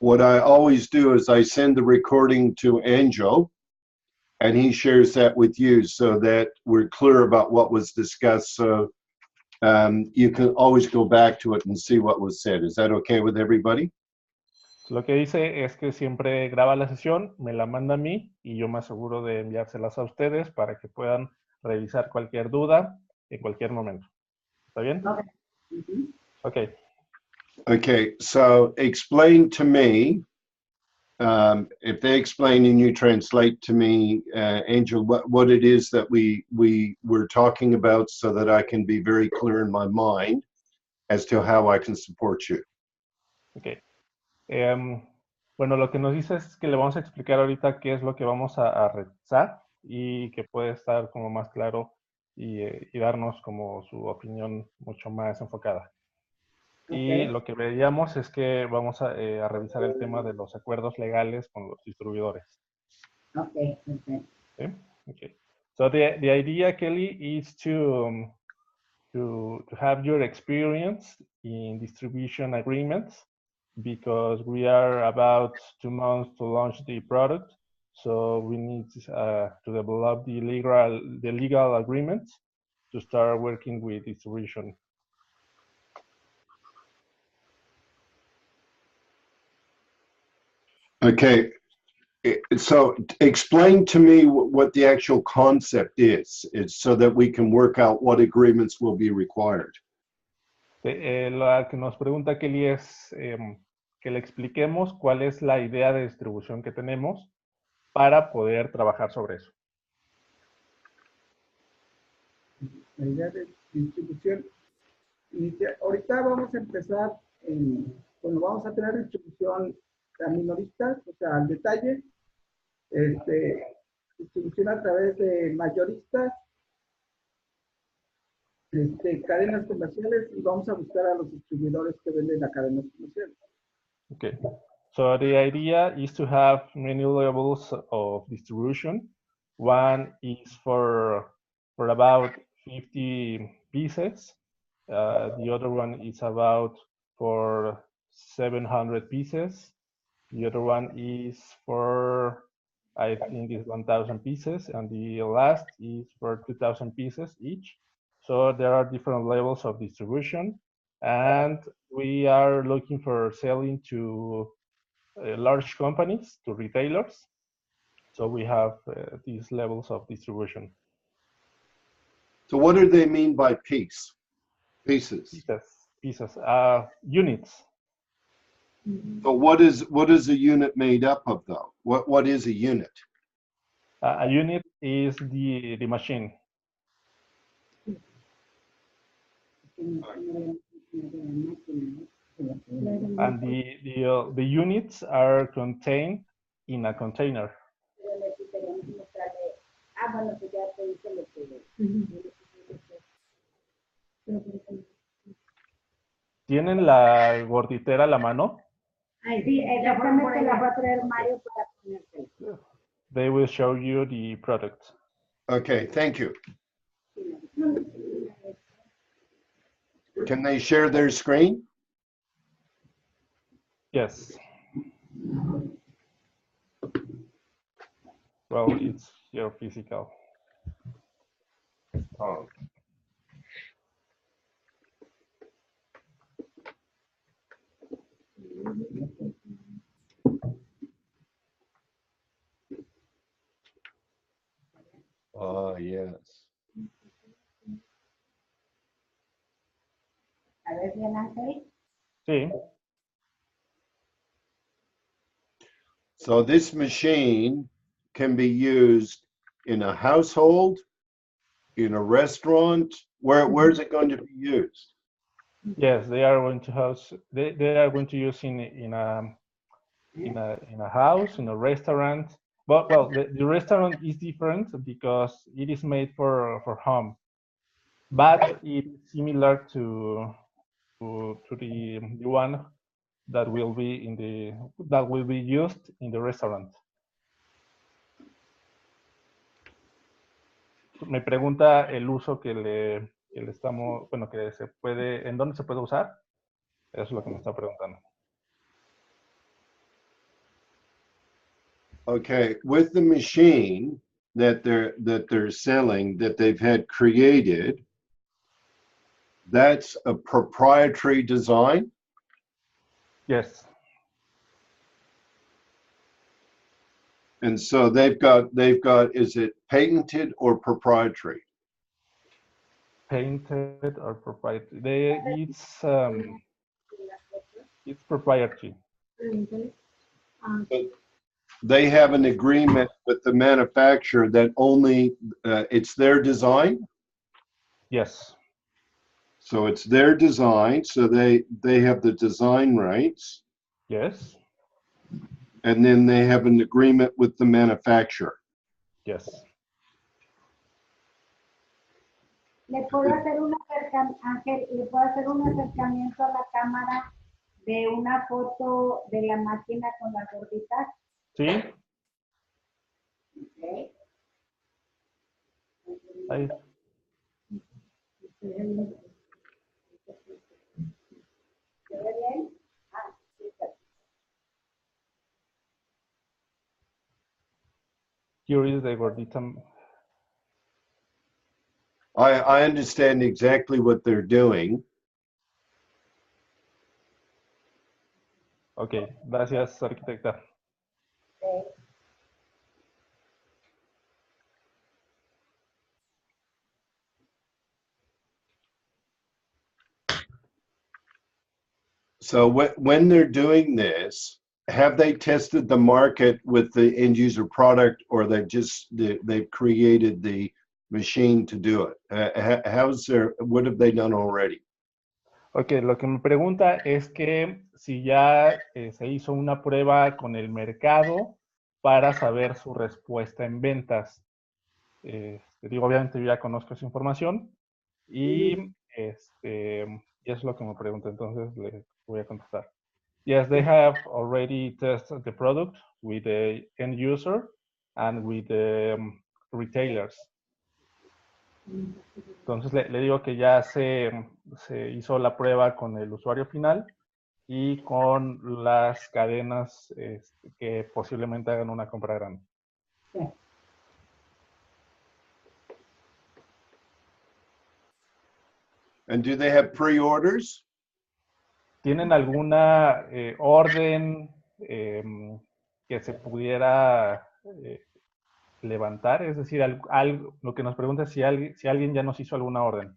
what I always do is I send the recording to Angel, and he shares that with you so that we're clear about what was discussed. So you can always go back to it and see what was said. Is that okay with everybody? Lo que dice es que siempre graba la sesión, me la manda a mí y yo me aseguro de enviárselas a ustedes para que puedan revisar cualquier duda en cualquier momento. ¿Está bien? Okay. Mm-hmm. Okay. Okay, so explain to me, if they explain and you translate to me, Angel, what it is that we were talking about so that I can be very clear in my mind as to how I can support you. Okay. Bueno, lo que nos dice es que le vamos a explicar ahorita qué es lo que vamos a revisar y que puede estar como más claro y darnos como su opinión mucho más enfocada. Okay. Y lo que veíamos es que vamos a revisar el tema de los acuerdos legales con los distribuidores. Okay. Okay. Okay. Okay. So the idea, Kelly, is to have your experience in distribution agreements, because we are about 2 months to launch the product. So we need to develop the legal agreements to start working with distribution. Okay, so explain to me what the actual concept is. It's so that we can work out what agreements will be required. Lo que nos pregunta Kelly es que le expliquemos cuál es la idea de distribución que tenemos para poder trabajar sobre eso. La idea de distribución. Ahorita vamos a empezar, cuando vamos a tener distribución a minoristas, o sea, al detalle, distribución a través de mayoristas, cadenas comerciales, y vamos a buscar a los distribuidores que venden a cadenas comerciales. Okay, so the idea is to have many levels of distribution. One is for about 50 pieces. The other one is about for 700 pieces. The other one is for, I think, is 1,000 pieces, and the last is for 2,000 pieces each. So there are different levels of distribution, and we are looking for selling to large companies, to retailers. So we have these levels of distribution. So what do they mean by piece? Pieces. Pieces, units. So what is a unit made up of, though? What is a unit? A unit is the machine. And the units are contained in a container. ¿Tienen la gorditera a la mano? Ay, sí, exactamente la va a traer Mario para ponerte. They will show you the product. Okay, thank you. Can they share their screen? Yes. Well, it's your physical. Oh. Oh, yes. A ver, bien, Ángel. Sí. So this machine can be used in a household, in a restaurant. Where is it going to be used? Yes, they are going to house. They are going to use in a house, in a restaurant. But well, the restaurant is different because it is made for home, but it's similar to the one that will be used in the restaurant. Me pregunta el uso que le estamos, bueno, que se puede, ¿en dónde se puede usar? Eso es lo que me está preguntando. Okay, with the machine that they're selling, that they've had created, that's a proprietary design? Yes. And so they've got, is it patented or proprietary? Painted or proprietary. It's proprietary. But they have an agreement with the manufacturer that only, it's their design? Yes. So it's their design, so they have the design rights, Yes. and then they have an agreement with the manufacturer. Yes. ¿Le puedo hacer Ángel, le puedo hacer un acercamiento a la cámara de una foto de la máquina con las gorditas? ¿Sí? Okay. Ahí. ¿Se ve bien? Ah, sí, está. Here is the gordita. I understand exactly what they're doing. Ok, gracias, arquitecta. Okay. So when they're doing this, have they tested the market with the end user product, or they've created the machine to do it? What have they done already? Ok, lo que me pregunta es que si ya se hizo una prueba con el mercado para saber su respuesta en ventas. Digo, obviamente yo ya conozco esa información y es lo que me pregunta, entonces le voy a contestar. Yes, they have already tested the product with the end user and with the retailers. Entonces le digo que ya se hizo la prueba con el usuario final y con las cadenas que posiblemente hagan una compra grande. Sí. And do they have pre-orders? ¿Tienen alguna orden que se pudiera levantar? Es decir, lo que nos pregunta es si alguien ya nos hizo alguna orden.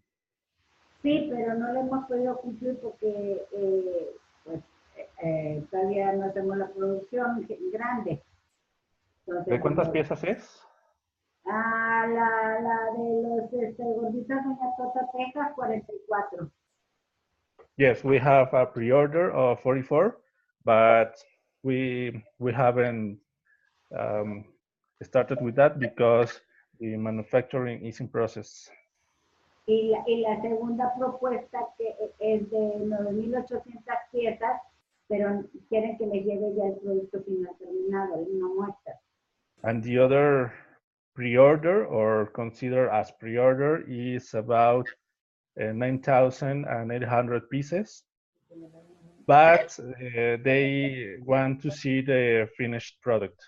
Sí, pero no lo hemos podido cumplir porque todavía no hacemos la producción grande. Entonces, ¿De cuántas piezas es? La de los gorditas Doña Tota, Texas, 44. Yes, we have a pre-order of 44, but we haven't started with that because the manufacturing is in process. Y la segunda propuesta que es de 9.800 piezas, pero quieren que les llegue ya el producto final terminado, una muestra. And the other pre-order, or considered as pre-order, is about 9,800 pieces. But they want to see the finished product.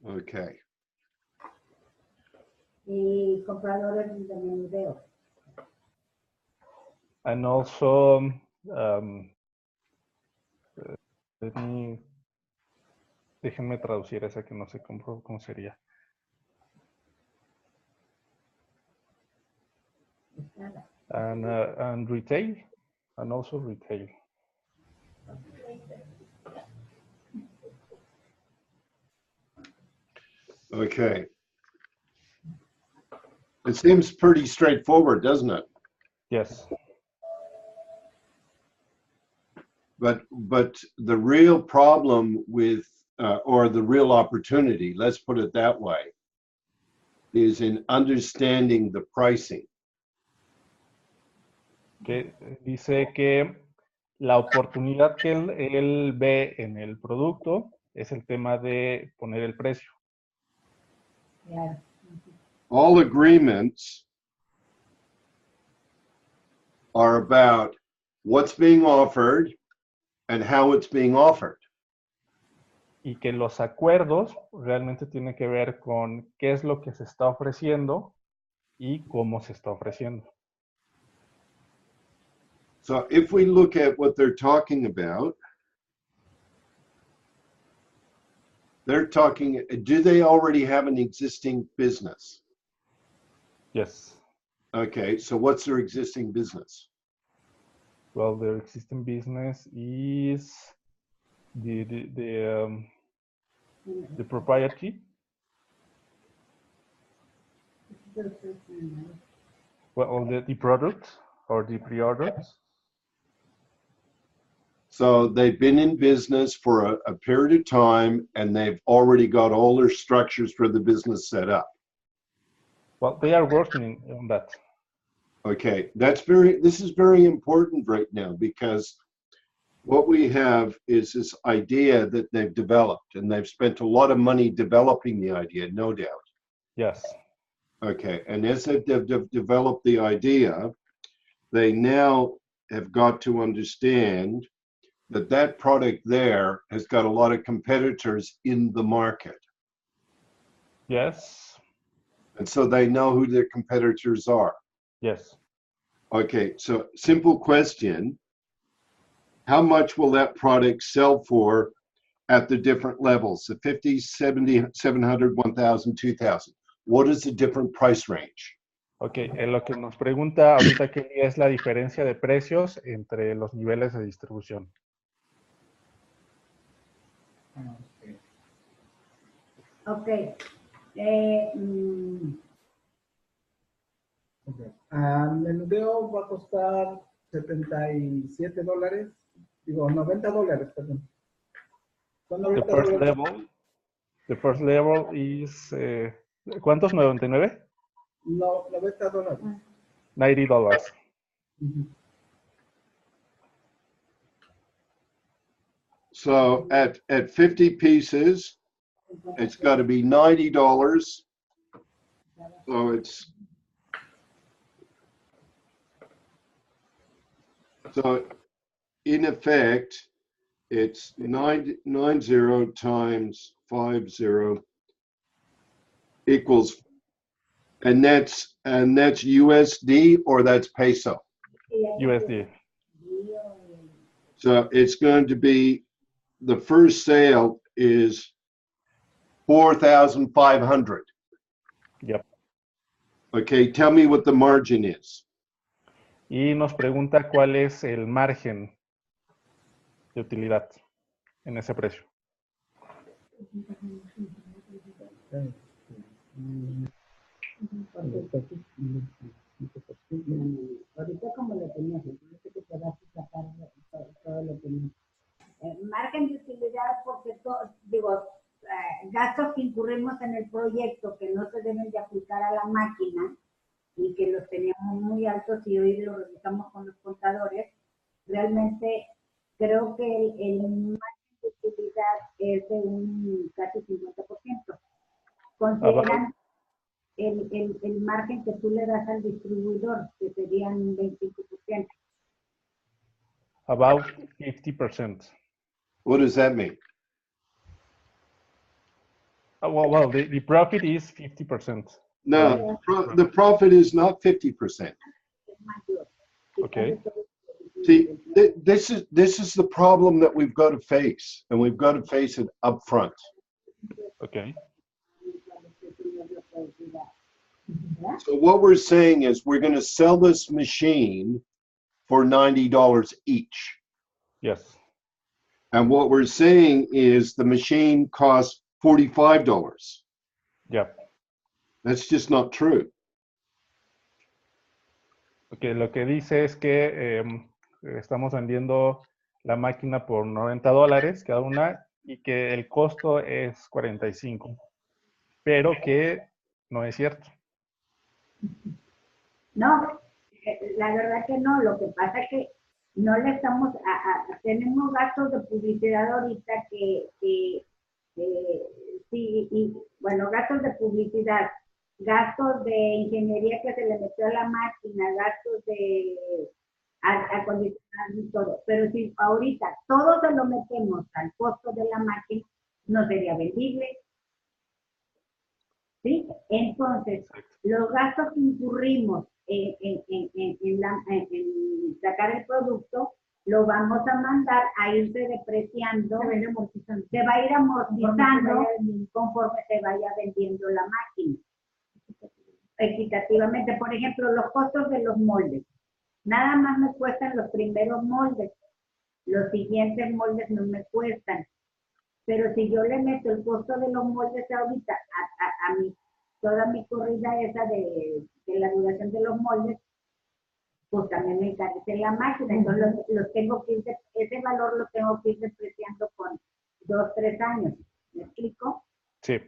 Okay. Y compradores de menudeo. And also, déjenme traducir esa que no sé cómo sería. And retail, and also retail. Okay. It seems pretty straightforward, doesn't it? Yes. But the real problem with, or the real opportunity, let's put it that way, is in understanding the pricing. Que dice que la oportunidad que él ve en el producto es el tema de poner el precio. Claro. All agreements are about what's being offered and how it's being offered. Y que los acuerdos realmente tienen que ver con qué es lo que se está ofreciendo y cómo se está ofreciendo. So if we look at what they're talking about, they're talking, do they already have an existing business? Yes. Okay, so what's their existing business? Well, their existing business is the propriety. Well, the product or the pre-orders. So they've been in business for a period of time and they've already got all their structures for the business set up. Well, they are working on that. Okay, this is very important right now because what we have is this idea that they've developed and they've spent a lot of money developing the idea, no doubt. Yes. Okay, and as they've developed the idea, they now have got to understand that that product there has got a lot of competitors in the market. Yes. And so they know who their competitors are. Yes. Okay, so simple question. How much will that product sell for at the different levels? The 50, 70, 700, 1000, 2000. What is the different price range? Ok, lo que nos pregunta ahorita Kelly es la diferencia de precios entre los niveles de distribución. Ok. Okay. El menudeo va a costar $77. Digo, $90, perdón. Son $90. The first level is, ¿cuántos? ¿99? No, $90. $90. So at 50 pieces, it's got to be $90. So it's in effect, it's 90 times 50 equals, and that's USD or that's peso? USD. So it's going to be, the first sale is 4,500. Yep. Okay, tell me what the margin is. Y nos pregunta cuál es el margen de utilidad en ese precio. Ahorita como lo tenías, entonces que te vas a sacar todo lo que margen de utilidad porque gastos que incurrimos en el proyecto que no se deben de aplicar a la máquina y que los teníamos muy altos y hoy los revisamos con los contadores, realmente creo que el margen de utilidad es de un casi 50%. Consideran el margen que tú le das al distribuidor, que serían un 25%. About 50%. What does that mean? Well, the profit is 50%. No, the profit is not 50%. Okay. See, this is the problem that we've got to face, and we've got to face it up front. Okay. So what we're saying is we're going to sell this machine for $90 each. Yes. And what we're saying is the machine costs $45. Yep. That's just not true. Okay, lo que dice es que estamos vendiendo la máquina por $90 cada una y que el costo es 45, pero que no es cierto. No, la verdad que no. Lo que pasa es que no le estamos, tenemos gastos de publicidad ahorita que sí, y bueno, gastos de publicidad, gastos de ingeniería que se le metió a la máquina, gastos acondicionar y todo. Pero si ahorita todo se lo metemos al costo de la máquina, no sería vendible. ¿Sí? Entonces, los gastos que incurrimos en sacar el producto, lo vamos a mandar a irse depreciando, se va a ir amortizando conforme se vaya vendiendo la máquina. Equitativamente, por ejemplo, los costos de los moldes. Nada más me cuestan los primeros moldes. Los siguientes moldes no me cuestan. Pero si yo le meto el costo de los moldes ahorita a toda mi corrida esa de la duración de los moldes, pues también me encarece la máquina. Entonces los tengo que ir ese valor lo tengo que ir depreciando con 2, 3 años. ¿Me explico? Sí.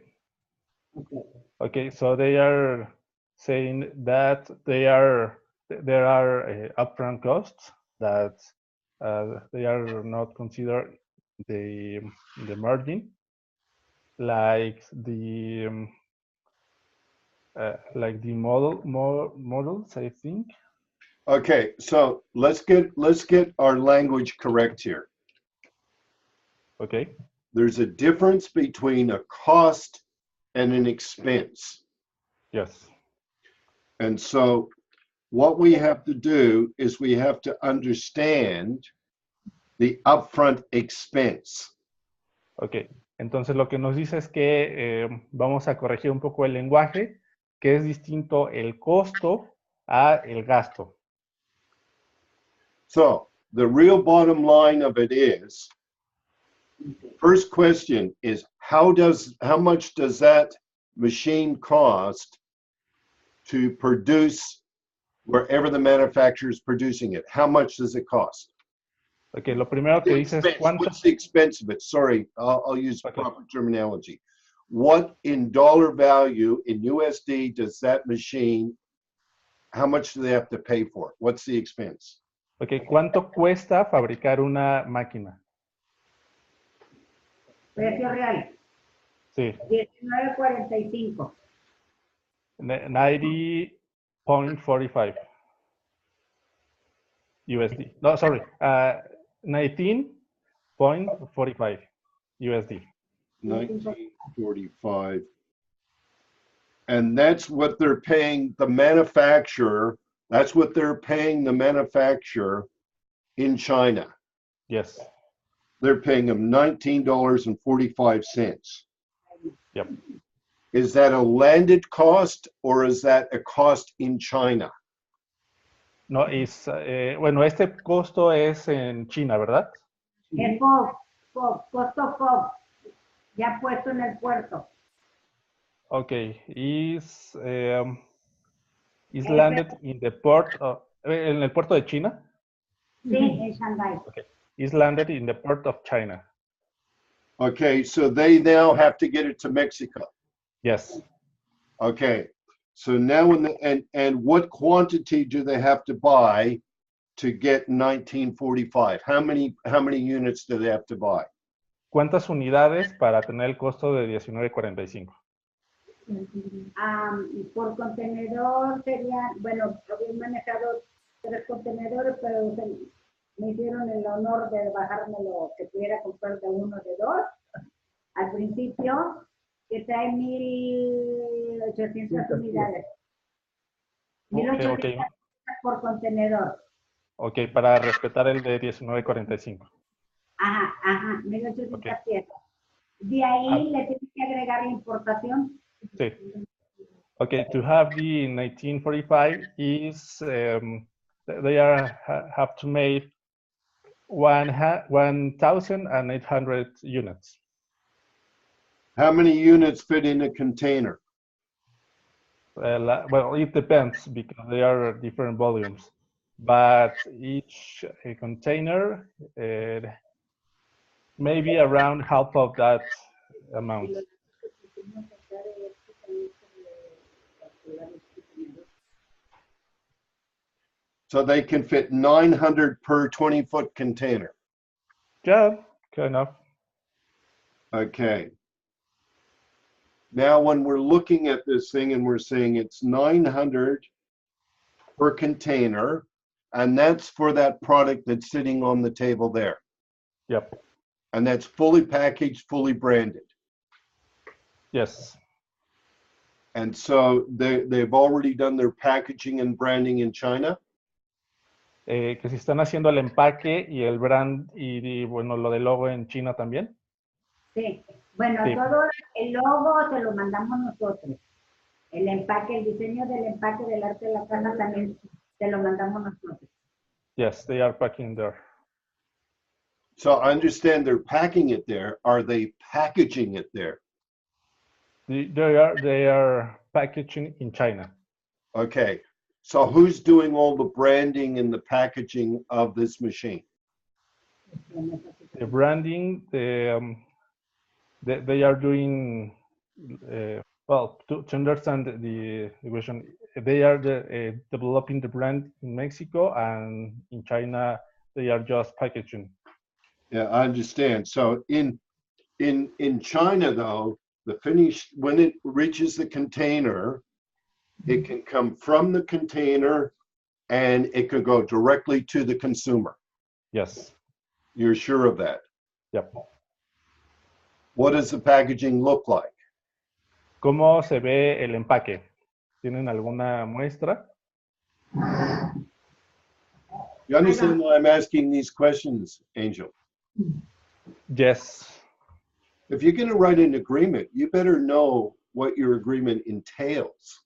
Okay. Okay, so they are saying that there are upfront costs that they are not considered the margin, like the models, I think. Okay, so let's get our language correct here. Okay. There's a difference between a cost and an expense. Yes. And so what we have to do is we have to understand the upfront expense. Okay. Entonces lo que nos dice es que vamos a corregir un poco el lenguaje, que es distinto el costo a el gasto. So the real bottom line of it is, first question is, how much does that machine cost to produce wherever the manufacturer is producing it? How much does it cost? Okay, lo primero que dice es cuánto. What's the expense of it? Sorry, I'll use proper terminology. What in dollar value in USD does that machine, how much do they have to pay for it? What's the expense? Okay, ¿cuánto cuesta fabricar una máquina? Precio real. Sí. 19.45. 90.45 USD. No, sorry. 19.45 USD. 1945. And that's what they're paying the manufacturer. That's what they're paying the manufacturer in China. Yes. They're paying them $19.45. Yep. Is that a landed cost or is that a cost in China? No, bueno, este costo es en China, ¿verdad? Es costo FOB, ya puesto en el puerto. Okay, is landed in the port en el puerto de China? Sí, en Shanghai. Okay, is landed in the port of China. Okay, so they now have to get it to Mexico. Yes. Okay, so now and what quantity do they have to buy to get 1945? How many units do they have to buy? ¿Cuántas unidades para tener el costo de 19.45? Por contenedor serían, bueno, había manejado 3 contenedores, pero me hicieron el honor de bajármelo, que pudiera comprar de 1 de 2. Al principio, que trae 1.800 unidades. 1.800 Okay. por contenedor. Ok, para respetar el de 19.45. Ajá, 1.800 piezas. De ahí le tienes que agregar la importación. Sí. Okay, to have the 1945 is they have to make 1,800 units. How many units fit in a container? Well, it depends because there are different volumes, but each container maybe around half of that amount. So they can fit 900 per 20-foot container. Yeah, kind of. Okay. Now, when we're looking at this thing and we're saying it's 900 per container, And that's for that product that's sitting on the table there. Yep. And that's fully packaged, fully branded. Yes. And so they've already done their packaging and branding in China. Que si están haciendo el empaque y el brand y bueno, lo del logo en China también. Sí. Bueno, Sí. todo el logo se lo mandamos nosotros. El empaque, el diseño del empaque del arte de la caja también se lo mandamos nosotros. Yes, they are packing there. So I understand they're packing it there. Are they packaging it there? They are packaging in China. Okay. So who's doing all the branding and the packaging of this machine? The branding, they are doing, well, to understand the question, they are developing the brand in Mexico, and in China, they are just packaging. Yeah, I understand. So in China, though, the finished, when it reaches the container, it can come from the container and it could go directly to the consumer. Yes. You're sure of that? Yep. What does the packaging look like? ¿Cómo se ve el empaque? ¿Tienen alguna muestra? You understand why I'm asking these questions, Angel? Yes. If you're going to write an agreement, you better know what your agreement entails,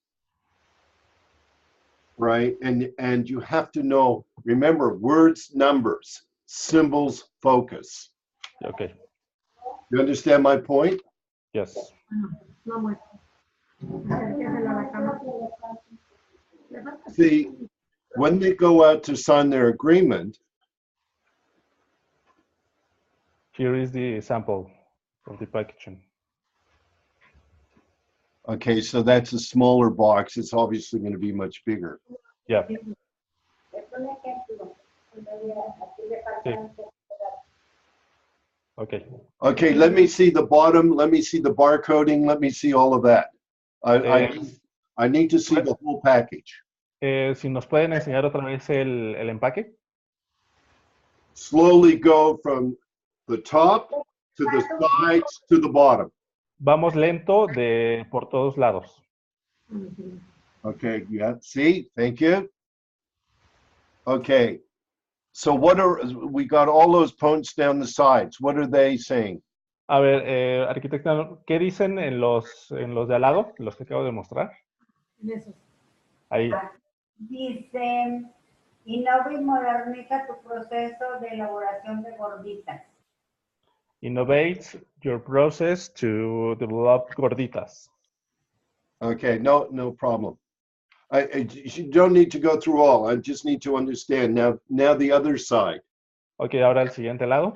right? And you have to know, remember, words, numbers, symbols, focus. Okay. You understand my point? Yes. See, when they go out to sign their agreement, Here is the sample of the packaging. okay, so that's a smaller box. It's obviously going to be much bigger. Yeah. Okay. Okay, let me see the bottom. Let me see the barcoding. Let me see all of that. I need to see the whole package. Si nos pueden enseñar otra vez el empaque. Slowly go from the top to the sides to the bottom. Vamos lento por todos lados. Okay, yeah, see, thank you. Okay, so we got all those points down the sides. What are they saying? A ver, arquitecta, ¿qué dicen en los de al lado, los que acabo de mostrar? Ahí. Dice, innova y moderniza tu proceso de elaboración de gorditas. Innovates your process to develop gorditas. Okay, no problem. You don't need to go through all. I just need to understand. Now the other side. Ok, ahora el siguiente lado.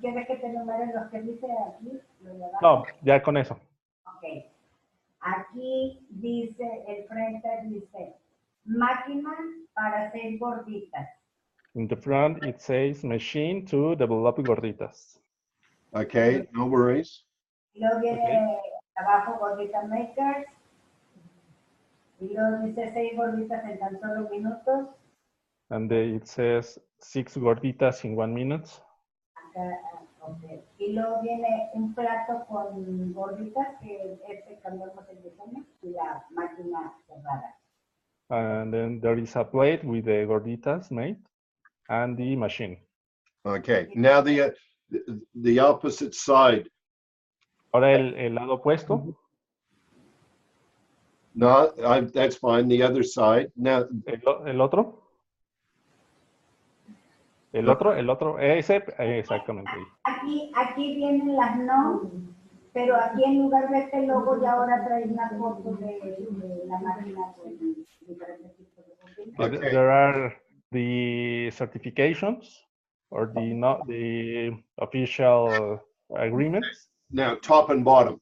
¿Quieres que te enumere los que dice aquí? No, ya con eso. Ok. Aquí dice, el frente dice, máquina para hacer gorditas. In the front, it says machine to develop gorditas. Okay, no worries. Y luego viene abajo gordita makers. Y luego dice 6 gorditas en tan solo minutos. And it says 6 gorditas in 1 minute. Acá, okay. Y luego viene un plato con gorditas que cambiamos el diseño y la máquina cerrada. And then there is a plate with the gorditas made and the machine. Okay, now the opposite side. Ahora el lado opuesto. No, that's fine. The other side. Now, El otro. El otro, ese, exactamente. Aquí vienen las no, pero aquí en lugar de este logo ya ahora trae una foto de la máquina con diferentes tipos de gorditas. Okay. There are the certifications or the official agreements. Now, top and bottom.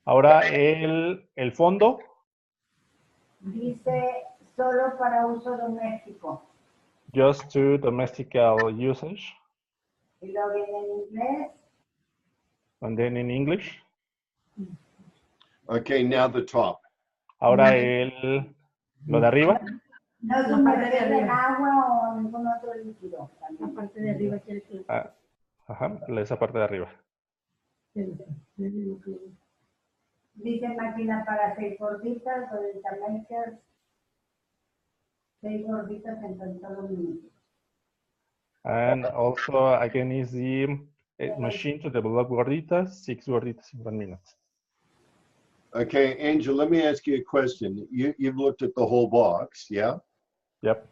Ahora el fondo. Dice solo para uso doméstico. Just to domestical usage. Y luego viene en inglés. And then in English. Okay, now the top. Ahora lo de arriba. No La parte de sumergirlo en arriba. agua o ningún otro líquido. La También. parte de arriba quiere que Ah, ajá, esa parte de arriba. Dice máquina para 6 gorditas o de Maker, 6 gorditas en 32 minutos. And also, again, is the machine to develop gorditas, 6 gorditas in 1 minute. Okay, Angel, let me ask you a question. You've looked at the whole box, yeah? Yep.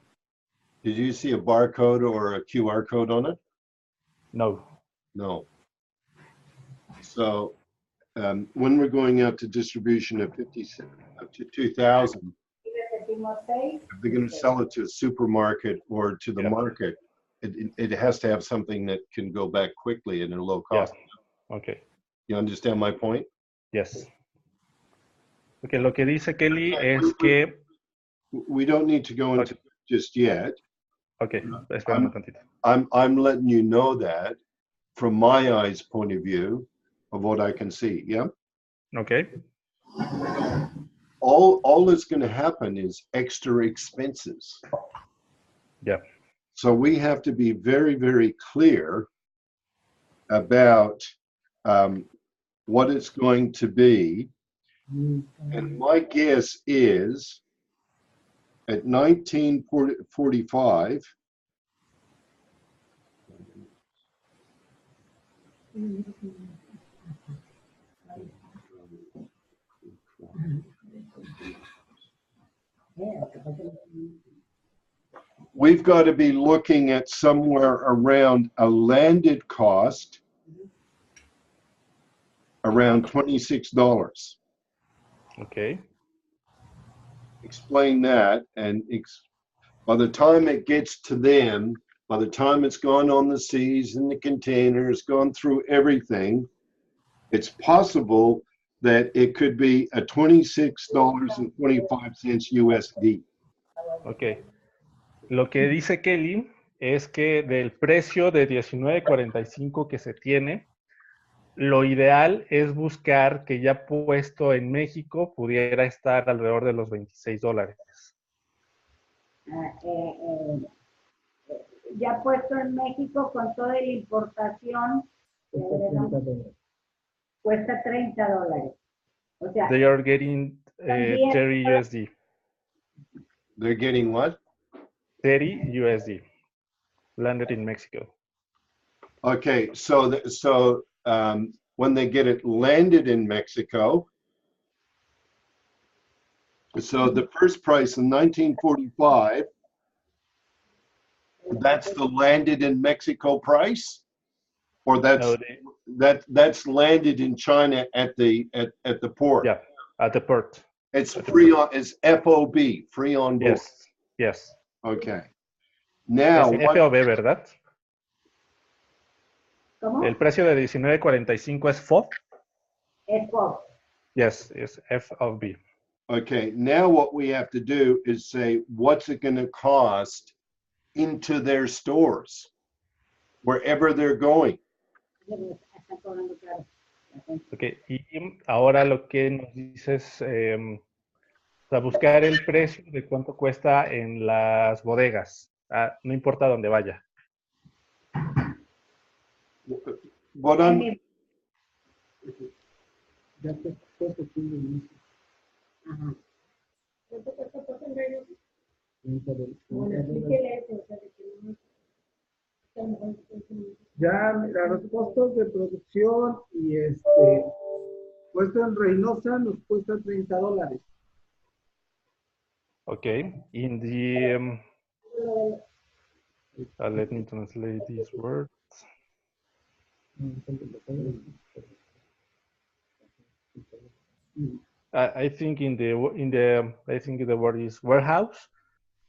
Did you see a barcode or a QR code on it? No. No. So when we're going out to distribution of 50 up to 2,000, Y repetimos 6. if they're going to sell it to a supermarket or to the Yeah. market, it has to have something that can go back quickly and at a low Yeah. cost. Okay. You understand my point? Yes. Okay, lo que dice Kelly es que... We don't need to go into it just yet. Okay, espérame un tantito. I'm letting you know that from my eyes point of view of what I can see, yeah? Okay. All that's going to happen is extra expenses. Yeah. So we have to be very, very clear about what it's going to be. And my guess is at 1945, we've got to be looking at somewhere around a landed cost around $26. Okay. Explain that, and by the time it gets to them, by the time it's gone on the seas in the containers, gone through everything, it's possible that it could be a $26.25 USD. Okay. Lo que dice Kelly es que del precio de $19.45 que se tiene, lo ideal es buscar que ya puesto en México pudiera estar alrededor de los $26. Ya puesto en México con toda la importación, cuesta $30. O sea, They are getting 30 USD. They're getting what? 30 USD. Landed in Mexico. Okay, so when they get it landed in Mexico, so the first price in 1945, that's the landed in Mexico price, or that's No, that's landed in China at the port. yeah, at the port. It's free on, it's FOB, free on board. Yes, yes. Okay. Now, Es FOB, ¿verdad? ¿cómo? El precio de $19.45 es FOB. Es FOB. Yes, it's FOB. okay, now what we have to do is say, what's it going to cost into their stores, wherever they're going? Están cobrando caro. Okay. Y ahora lo que nos dice es buscar el precio de cuánto cuesta en las bodegas. No importa dónde vaya. What I'm, Ajá. Ya, mira, los costos de producción y puesto en Reynosa nos cuesta $30. Okay. In the let me translate this word. I think I think the word is warehouse.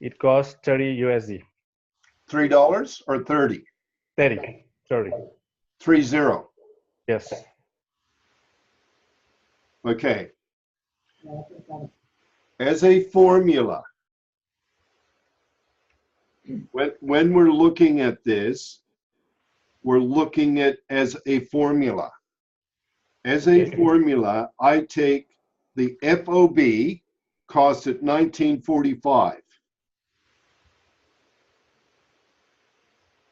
It costs 30 USD. $3 or 30? 30. Sorry. 30. Yes. Okay. As a formula, when we're looking at this, we're looking at as a formula. As a formula, I take the FOB cost at 1945.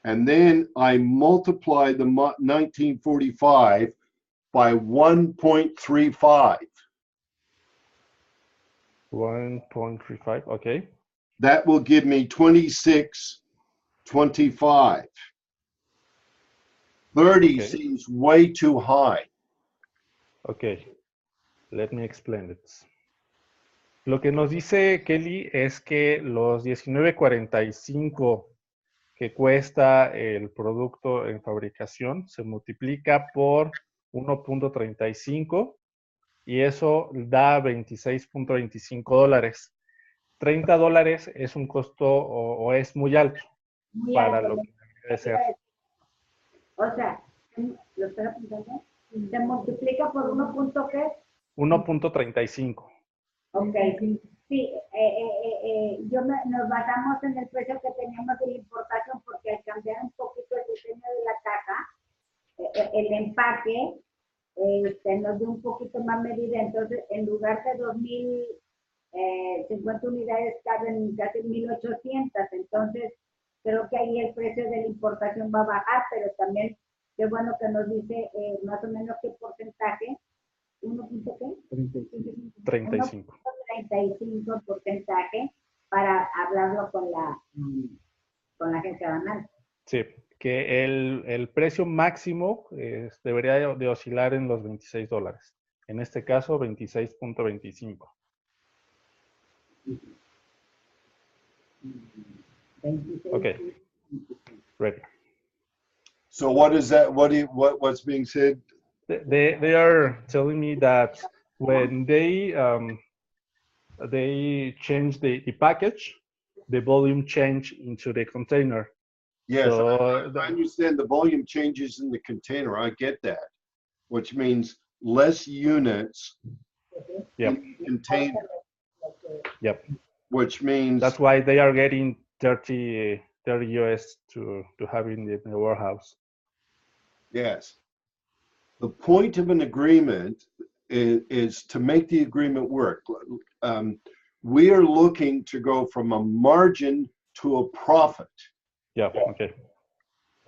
And then I multiply the 1945 by 1.35. 1.35, okay. That will give me 26.25. 30 Okay. seems way too high. Okay, let me explain it. Lo que nos dice Kelly es que los 19.45 que cuesta el producto en fabricación se multiplica por 1.35 y eso da $26.25. $30 es un costo o es muy alto Muy para alto, lo que debe ser. O sea, ¿lo estoy apuntando? Se multiplica por 1 punto ¿qué? 1.35. Ok, sí, nos basamos en el precio que teníamos de la importación porque al cambiar un poquito el diseño de la caja, el empaque nos dio un poquito más medida, entonces en lugar de 2.050 unidades caben casi 1.800, entonces creo que ahí el precio de la importación va a bajar, pero también qué bueno que nos dice más o menos qué porcentaje, 35. 1.35 porcentaje para hablarlo con la agencia banal. Sí, que el precio máximo debería de oscilar en los $26. En este caso, 26.25. Okay, ready. So what is that? What's being said? They are telling me that when they change the package, the volume change into the container. Yes, So I understand the volume changes in the container. I get that, which means less units Yep. in the container, Yep. which means That's why they are getting 30 US to have in the warehouse. yes. The point of an agreement is to make the agreement work. We are looking to go from a margin to a profit. Yeah, okay.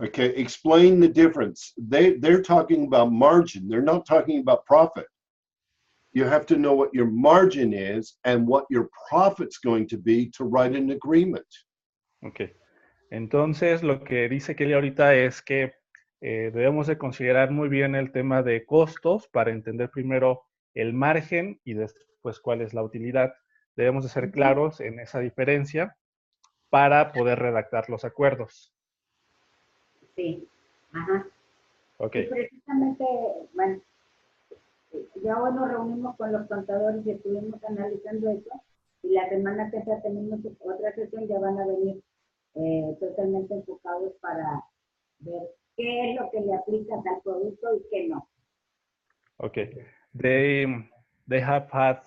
Okay, explain the difference. They're talking about margin. They're not talking about profit. You have to know what your margin is and what your profit's going to be to write an agreement. Okay. Entonces, lo que dice Kelly ahorita es que debemos de considerar muy bien el tema de costos para entender primero el margen y después cuál es la utilidad. Debemos de ser claros en esa diferencia para poder redactar los acuerdos. Sí, ajá. Ok. Y precisamente, bueno, ya hoy nos reunimos con los contadores y estuvimos analizando eso, y la semana que ya tenemos otra sesión, ya van a venir totalmente enfocados para ver qué es lo que le aplica al producto y qué no. Okay. They have had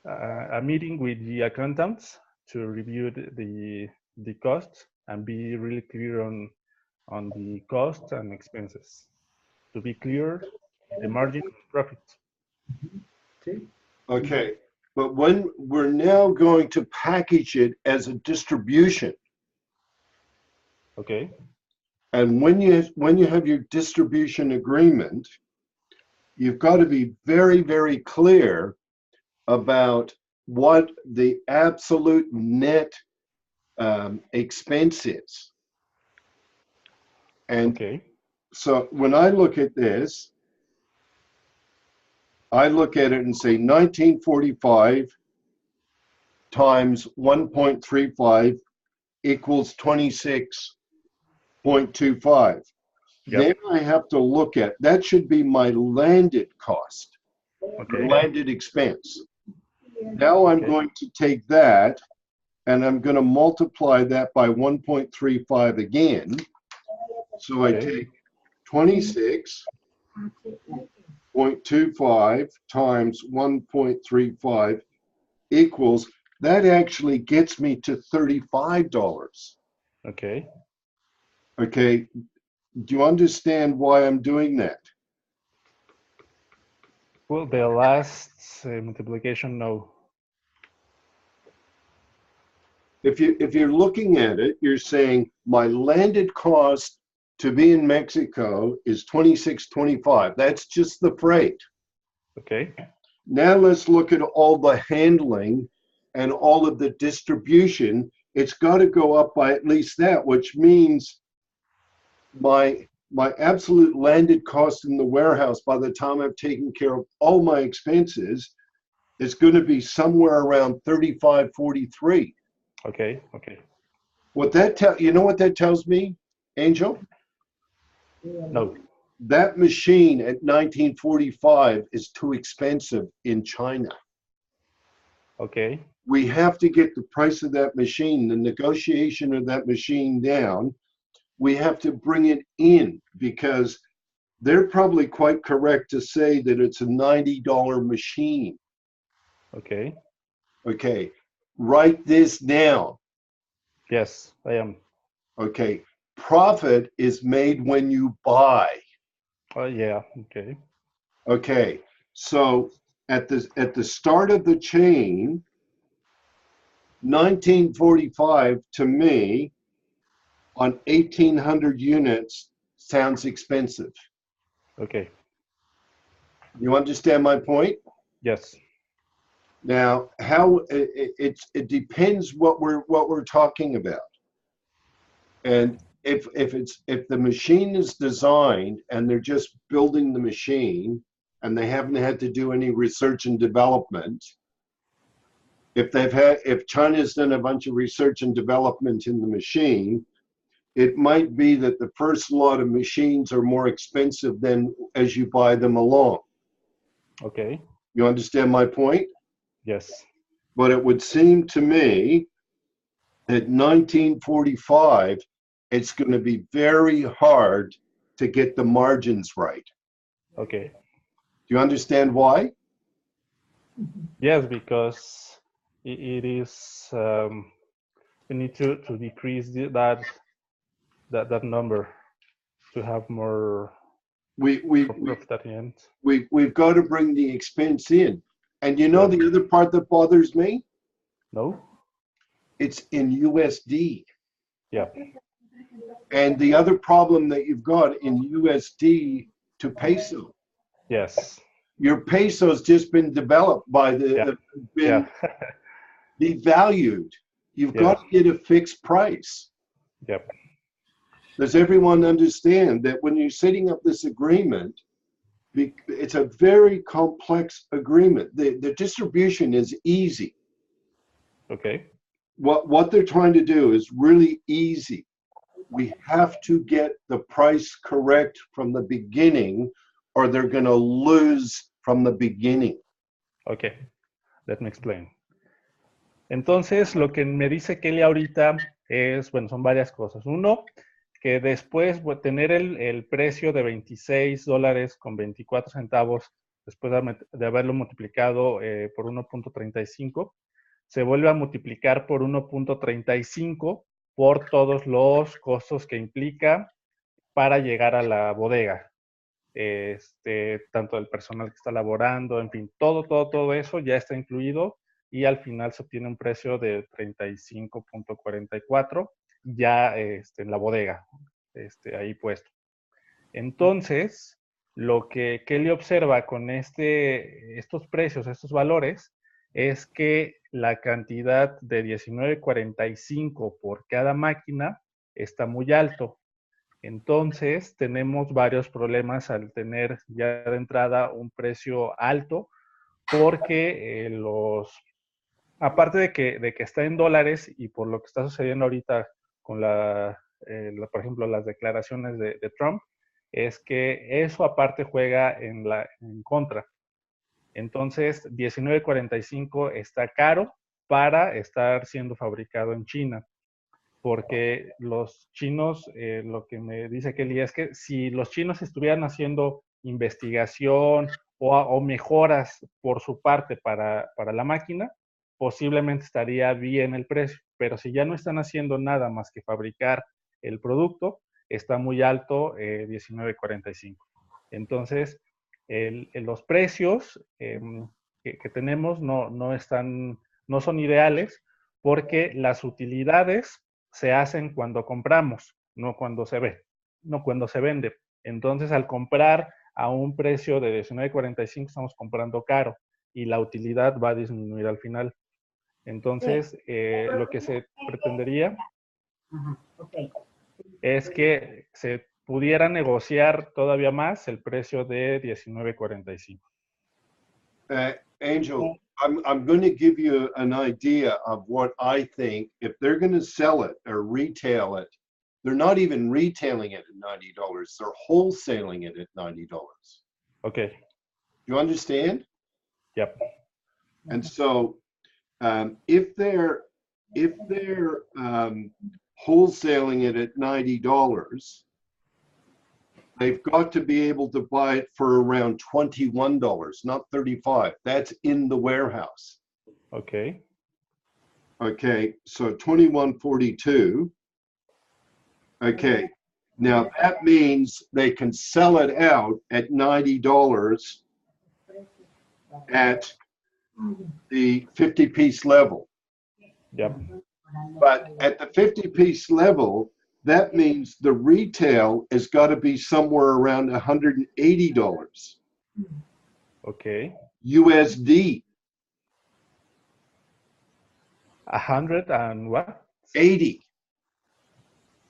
a meeting with the accountants to review the costs and be really clear on the costs and expenses. To be clear, the margin of profit. Okay, but when we're now going to package it as a distribution, Okay. and when you have your distribution agreement, you've got to be very, very clear about what the absolute net expense is. And Okay. so when I look at this, I look at it and say 1945 times 1.35 equals 26.25. Yep. Then I have to look at, that should be my landed cost, Okay. landed expense. Now I'm Okay. going to take that and I'm going to multiply that by 1.35 again. So I Okay. take 26.25 times 1.35 equals, that actually gets me to $35. Okay. Okay, do you understand why I'm doing that? Well, the last multiplication, no. if you're looking at it, you're saying my landed cost to be in Mexico is $26.25. That's just the freight. Okay. Now let's look at all the handling and all of the distribution. It's got to go up by at least that, which means my absolute landed cost in the warehouse by the time I've taken care of all my expenses is going to be somewhere around 35, 43. Okay. Okay. What that you know what that tells me, Angel? No. That machine at 1945 is too expensive in China. Okay. We have to get the price of that machine, the negotiation of that machine down. We have to bring it in because they're probably quite correct to say that it's a $90 machine. Okay. Okay, write this down. Yes, I am. Okay, profit is made when you buy. Oh, yeah. Okay. Okay, so at the start of the chain, 1945 to me on 1,800 units sounds expensive. Okay. You understand my point? Yes. Now, how it depends what we're talking about, and if the machine is designed and they're just building the machine and they haven't had to do any research and development, if China's done a bunch of research and development in the machine, it might be that the first lot of machines are more expensive than as you buy them along. Okay. You understand my point? Yes. But it would seem to me that 1945, it's going to be very hard to get the margins right. Okay. Do you understand why? Yes, because it is we need to decrease that number to have more profit at the end. We've got to bring the expense in. And you know the other part that bothers me? No? It's in USD. Yeah. And the other problem that you've got in USD to peso. Yes. Your peso's just been developed by devalued. You've got to get a fixed price. Yep. Does everyone understand that when you're setting up this agreement, it's a very complex agreement. The distribution is easy. Okay. What they're trying to do is really easy. We have to get the price correct from the beginning or they're going to lose from the beginning. Okay. Let me explain. Entonces, lo que me dice Kelly ahorita es, bueno, son varias cosas. Uno, que después tener el precio de $26.24, después de haberlo multiplicado por 1.35, se vuelve a multiplicar por 1.35 por todos los costos que implica para llegar a la bodega. Tanto el personal que está laborando, en fin, todo eso ya está incluido y al final se obtiene un precio de 35.44 ya en la bodega, ahí puesto. Entonces, lo que Kelly observa con estos precios, estos valores, es que la cantidad de 19.45 por cada máquina está muy alto. Entonces, tenemos varios problemas al tener ya de entrada un precio alto, porque aparte de que está en dólares y por lo que está sucediendo ahorita con por ejemplo, las declaraciones de Trump, es que eso aparte juega en contra. Entonces, 19.45 está caro para estar siendo fabricado en China. Porque los chinos, lo que me dice Kelly es que si los chinos estuvieran haciendo investigación o mejoras por su parte para la máquina, posiblemente estaría bien el precio. Pero si ya no están haciendo nada más que fabricar el producto, está muy alto 19.45. Entonces, los precios que tenemos no son ideales, porque las utilidades se hacen cuando compramos, no cuando se vende. Entonces, al comprar a un precio de 19.45 estamos comprando caro y la utilidad va a disminuir al final. Entonces, lo que se pretendería Ajá, ok. es que se pudiera negociar todavía más el precio de 19.45. Angel, I'm going to give you an idea of what I think. If they're going to sell it or retail it, they're not even retailing it at $90. They're wholesaling it at $90. Okay. You understand? Yep. And so, if they're wholesaling it at $90, they've got to be able to buy it for around $21, not $35. That's in the warehouse. Okay. Okay, so $21.42. Okay, now that means they can sell it out at $90 at the 50-piece level. Yep. But at the 50-piece level, that means the retail has got to be somewhere around $180 Okay. USD. 100 and what? 80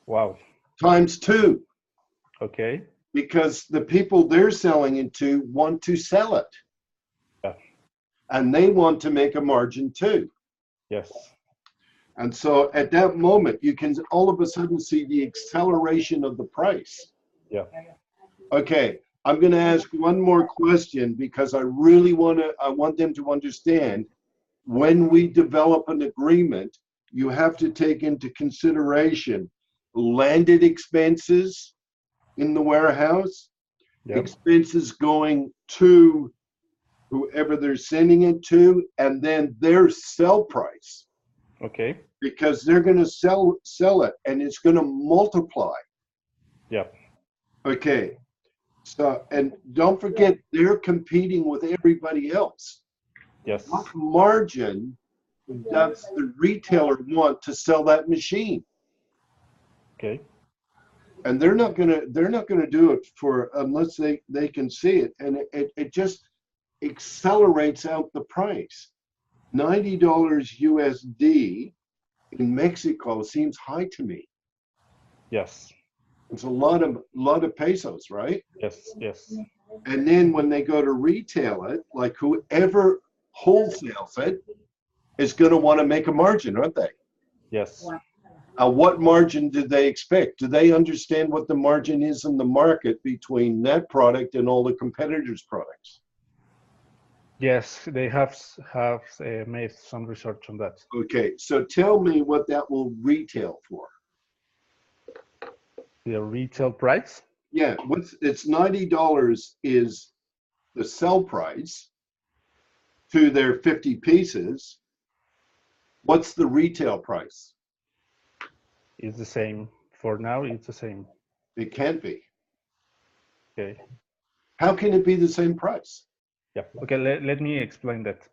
Wow. times 2, Okay. because the people they're selling it to want to sell it. Yeah. And they want to make a margin too. Yes. And so at that moment, you can all of a sudden see the acceleration of the price. Yeah. Okay, I'm going to ask one more question because I want them to understand when we develop an agreement, you have to take into consideration landed expenses in the warehouse, Yep. expenses going to whoever they're sending it to, and then their sell price, Okay. because they're going to sell it and it's going to multiply. Yep. Okay, so, and don't forget, they're competing with everybody else. Yes. What margin does the retailer want to sell that machine? Okay. And they're not gonna do it for unless they can see it, and it just accelerates out the price. $90 USD in Mexico seems high to me. Yes. It's a lot of pesos, right? Yes. Yes. And then when they go to retail it, like whoever wholesales it is going to want to make a margin, aren't they? Yes. What margin do they expect? Do they understand what the margin is in the market between that product and all the competitors' products? Yes, they have made some research on that. Okay, so tell me what that will retail for. The retail price? Yeah, it's $90 is the sell price to their 50 pieces. What's the retail price? It's the same. For now, it's the same. It can't be. Okay. How can it be the same price? Yeah. Okay, let me explain that.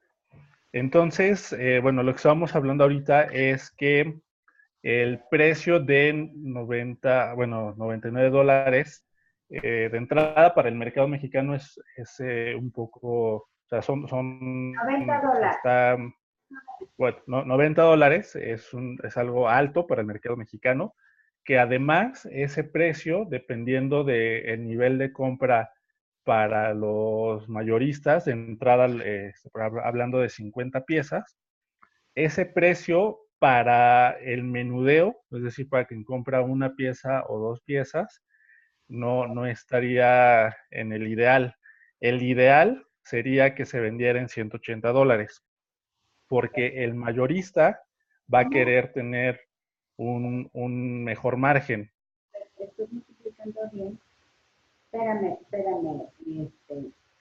Entonces, bueno, lo que estábamos hablando ahorita es que el precio de 99 dólares de entrada para el mercado mexicano es un poco, o sea, son 90 dólares. Está, bueno, 90 dólares es algo alto para el mercado mexicano, que además ese precio, dependiendo del nivel de compra para los mayoristas, de entrada, hablando de 50 piezas, ese precio para el menudeo, es decir, para quien compra una pieza o dos piezas, no estaría en el ideal. El ideal sería que se vendiera en 180 dólares, porque el mayorista va a querer tener un mejor margen. Estoy multiplicando bien. Espérame.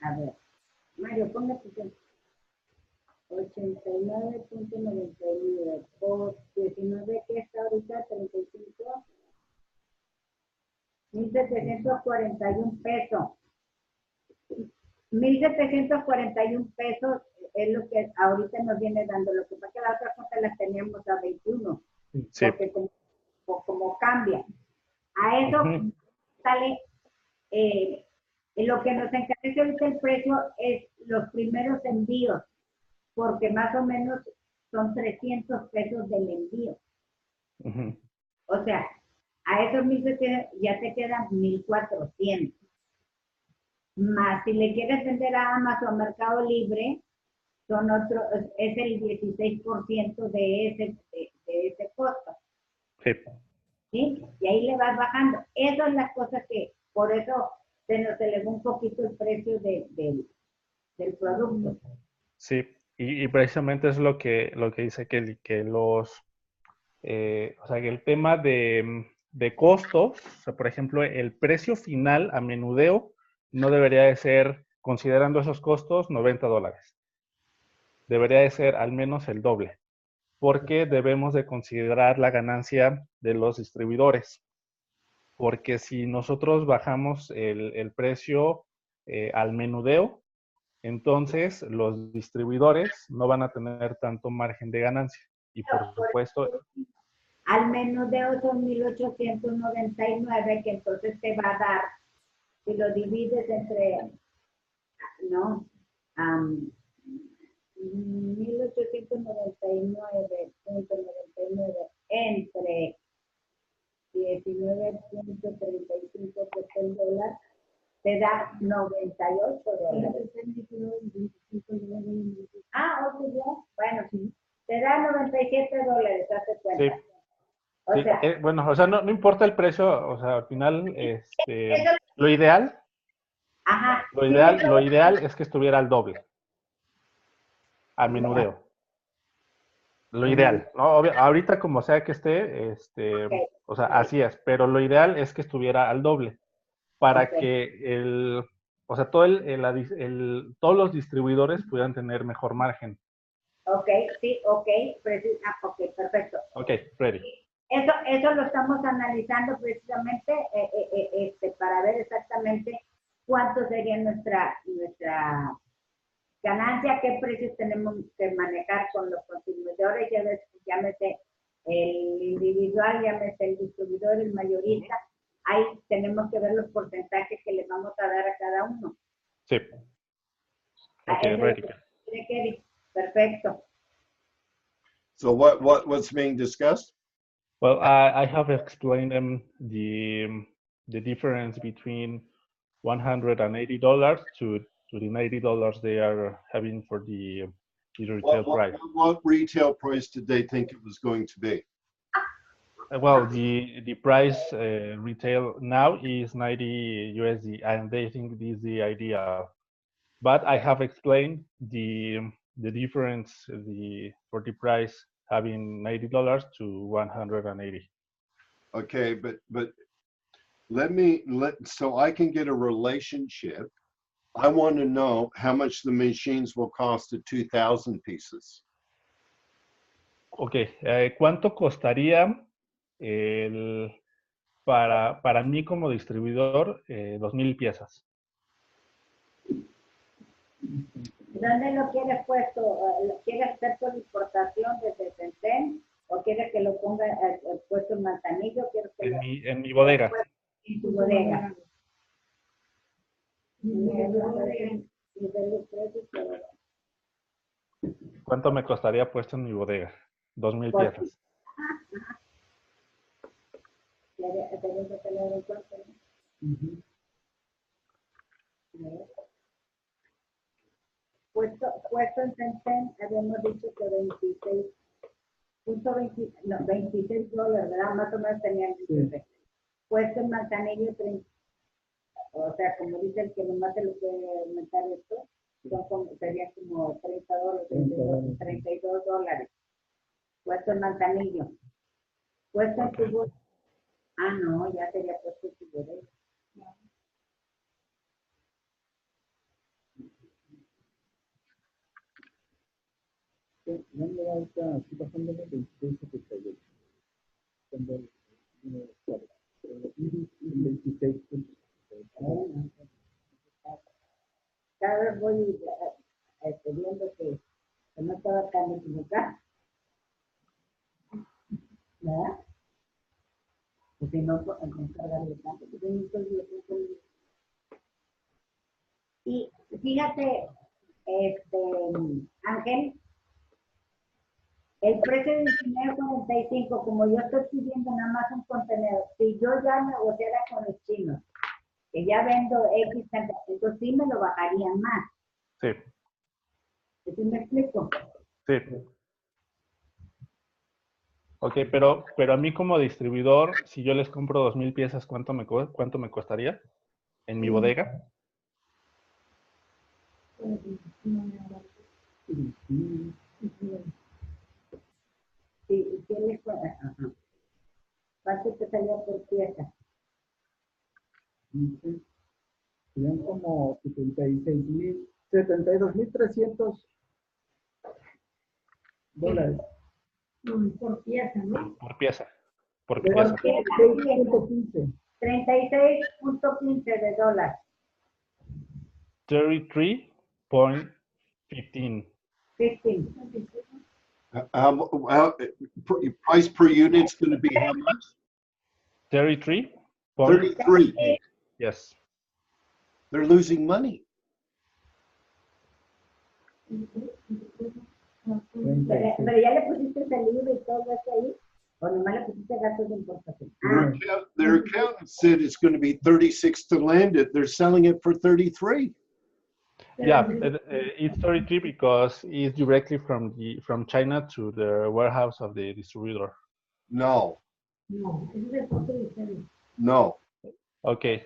A ver. Mario, ponle atención. 89.99 por 19, que está ahorita 35. 1,741 pesos. 1,741 pesos es lo que ahorita nos viene dando. Lo que pasa es que la otra cuenta las teníamos a 21, Sí. porque como cambia. A eso sale, lo que nos encarece ahorita el precio es los primeros envíos, porque más o menos son 300 pesos del envío. O sea, a esos 1,700 ya te quedan 1,400. Más si le quieres vender a Amazon o Mercado Libre, es el 16% de ese costo. Sí. ¿Sí? Y ahí le vas bajando. Esas son las cosas que, por eso se nos elevó un poquito el precio del producto. Sí, y precisamente es lo que dice Kelly, que o sea, que el tema de costos, o sea, por ejemplo, el precio final a menudeo no debería de ser, considerando esos costos, $90. Debería de ser al menos el doble, porque debemos de considerar la ganancia de los distribuidores. Porque si nosotros bajamos el precio al menudeo, entonces los distribuidores no van a tener tanto margen de ganancia. Y por supuesto, al menudeo son 1,899, que entonces te va a dar, si lo divides entre, no, 1,899.99 entre 19.35 que es el dólar, te da $98. Ok, ya. Bueno, sí. Te da $97, hazte cuenta. sí. O Sí, sea, bueno, o sea, no importa el precio, o sea, al final, lo ideal, ajá. lo ideal es que estuviera al doble, al menudeo. Lo ideal, ¿no? Ahorita como sea que esté, o sea, así es, pero lo ideal es que estuviera al doble para que o sea, todos los distribuidores puedan tener mejor margen. Ok, sí, ok, perfecto. Ok, ready. Eso lo estamos analizando precisamente para ver exactamente cuánto sería nuestra ganancia, qué precios tenemos que manejar con los consumidores, llámese el individual, llámese el distribuidor, el mayorista. Ahí tenemos que ver los porcentajes que le vamos a dar a cada uno. Sí. Ok, ready. Perfecto. So what's being discussed? Well, I have explained them the difference between $180 to the $90 they are having for the retail price. What retail price did they think it was going to be? Well, the price retail now is 90 USD, and they think this is the idea. But I have explained the difference for the price having $90 to 180. Okay, but so I can get a relationship. I want to know how much the machines will cost at 2,000 pieces. Ok, ¿cuánto costaría para mí como distribuidor 2,000 piezas? ¿Dónde lo quieres puesto? ¿Lo quieres hacer por importación desde Centén? ¿O quieres que lo ponga puesto en Manzanillo? En mi bodega. En tu bodega. ¿Cuánto me costaría puesto en mi bodega? 2,000 piezas. Puesto en Centén, habíamos dicho que 26 dólares, ¿verdad? Más o menos tenían dicho. Puesto en Manzanillo, o sea, como dice el que nomás se lo puede aumentar esto, sería como $30, 32 dólares. Puesto en Manzanillo. Puesto en tu bodega. Ah, no, ya sería puesto en tu bodega. ¿Dónde va esta? Aquí pasándole 26.78. Cuando 26. cada vez voy viendo que no estaba tan equivocada. ¿Verdad? Pues si no, pues encargarle tanto, pues yo no estoy bien. Y fíjate, Ángel, el precio de 19.45, como yo estoy pidiendo nada más un contenedor, si yo ya negociara con los chinos, que ya vendo X cantidad, entonces sí me lo bajarían más. Sí, ¿Sí me explico? sí. Ok, pero a mí como distribuidor, si yo les compro 2,000 piezas, ¿cuánto me costaría en mi bodega? Sí, ¿qué les cuesta? ¿Cuánto te salía por pieza? Serían como 72.300 dólares. Por pieza, ¿no? Por pieza. Por De pieza. 36.15. 36.15 de dólares. 33.15. 15. Price per unit's going to be how much? 33. 33. Yes. They're losing money. Pero ya le pusiste saliva y todo eso ahí, o nomás le pusiste gastos de importación. Their accountant said it's going to be 36 to land it. They're selling it for 33. Yeah, it's 33 because it's directly from China to the warehouse of the distributor. No, No, ese es el punto de ustedes. no. Okay,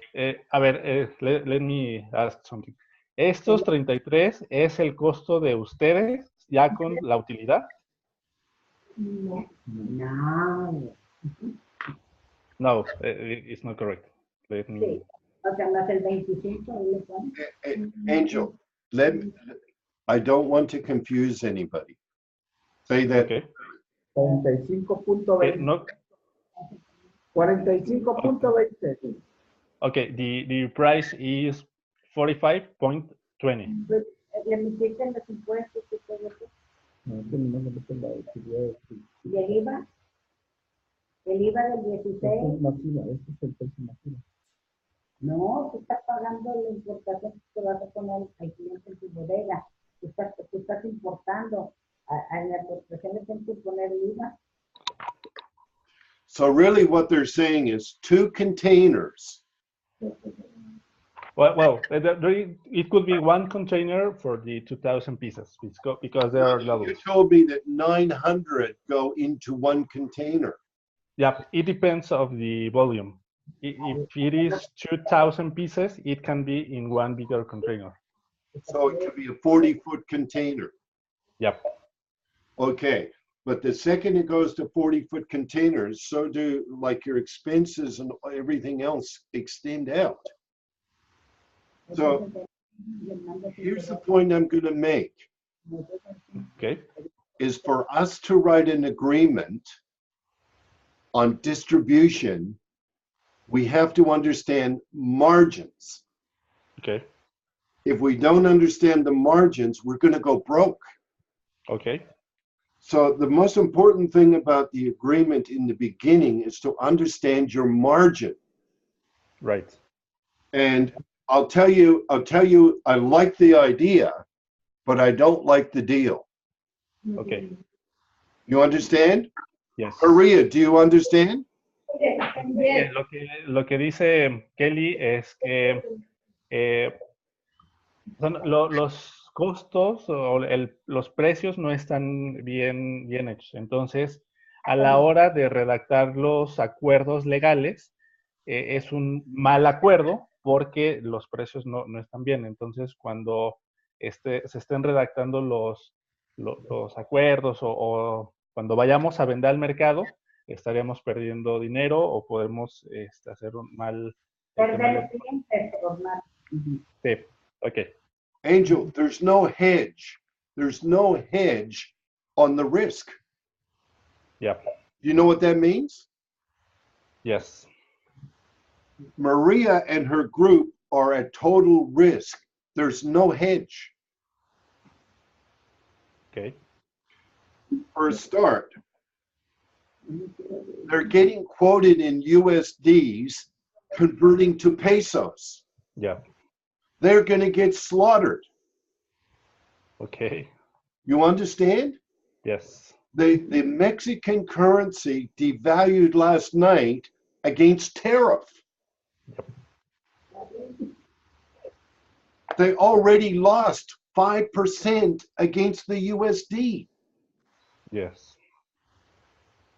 a ver, let me ask something. ¿Estos 33 es el costo de ustedes ya con la utilidad? No. No. No, it's not correct. Let me... Sí. O sea, más el 25, ahí le ponen. Angel, I don't want to confuse anybody. Say that. Okay. 45.20. No, 45.20. okay, the price is 45.20. Pues, le metiste los impuestos y todo eso. No, que no me meto la utilidad. ¿Y el IVA? El IVA del 16. Este es masiva, este es el precio masiva. No, tú estás pagando la importación que vas a poner al cliente en tu bodega. Tú estás importando. A la importación le tienes que poner el IVA. So really what they're saying is 2 containers. Well, it could be one container for the 2,000 pieces because there are You levels. told me that 900 go into 1 container. Yeah, it depends of the volume. If it is 2,000 pieces, it can be in one bigger container. So it could be a 40-foot container. Yep. Okay, but the second it goes to 40-foot containers, so do like your expenses and everything else extend out. So here's the point I'm going to make, Okay. is for us to write an agreement on distribution, we have to understand margins. Okay. If we don't understand the margins, we're going to go broke. Okay. So the most important thing about the agreement in the beginning is to understand your margin. Right. And I'll tell you, I like the idea, but I don't like the deal. Okay. You understand? Yes. Maria, do you understand? Lo que dice Kelly es que los costos o los precios no están bien hechos. Entonces, a la hora de redactar los acuerdos legales, es un mal acuerdo porque los precios no están bien. Entonces, cuando se estén redactando los acuerdos o cuando vayamos a vender al mercado, estaríamos perdiendo dinero o podemos hacer un mal... Perder clientes por más. Sí, ok. Angel, there's no hedge. There's no hedge on the risk. Yeah. You know what that means? Yes. Maria and her group are at total risk There's no hedge. Okay. For a start, they're getting quoted in USDs, converting to pesos. Yeah. They're going to get slaughtered. Okay. You understand? Yes. The Mexican currency devalued last night against tariff. They already lost 5% against the USD, Yes.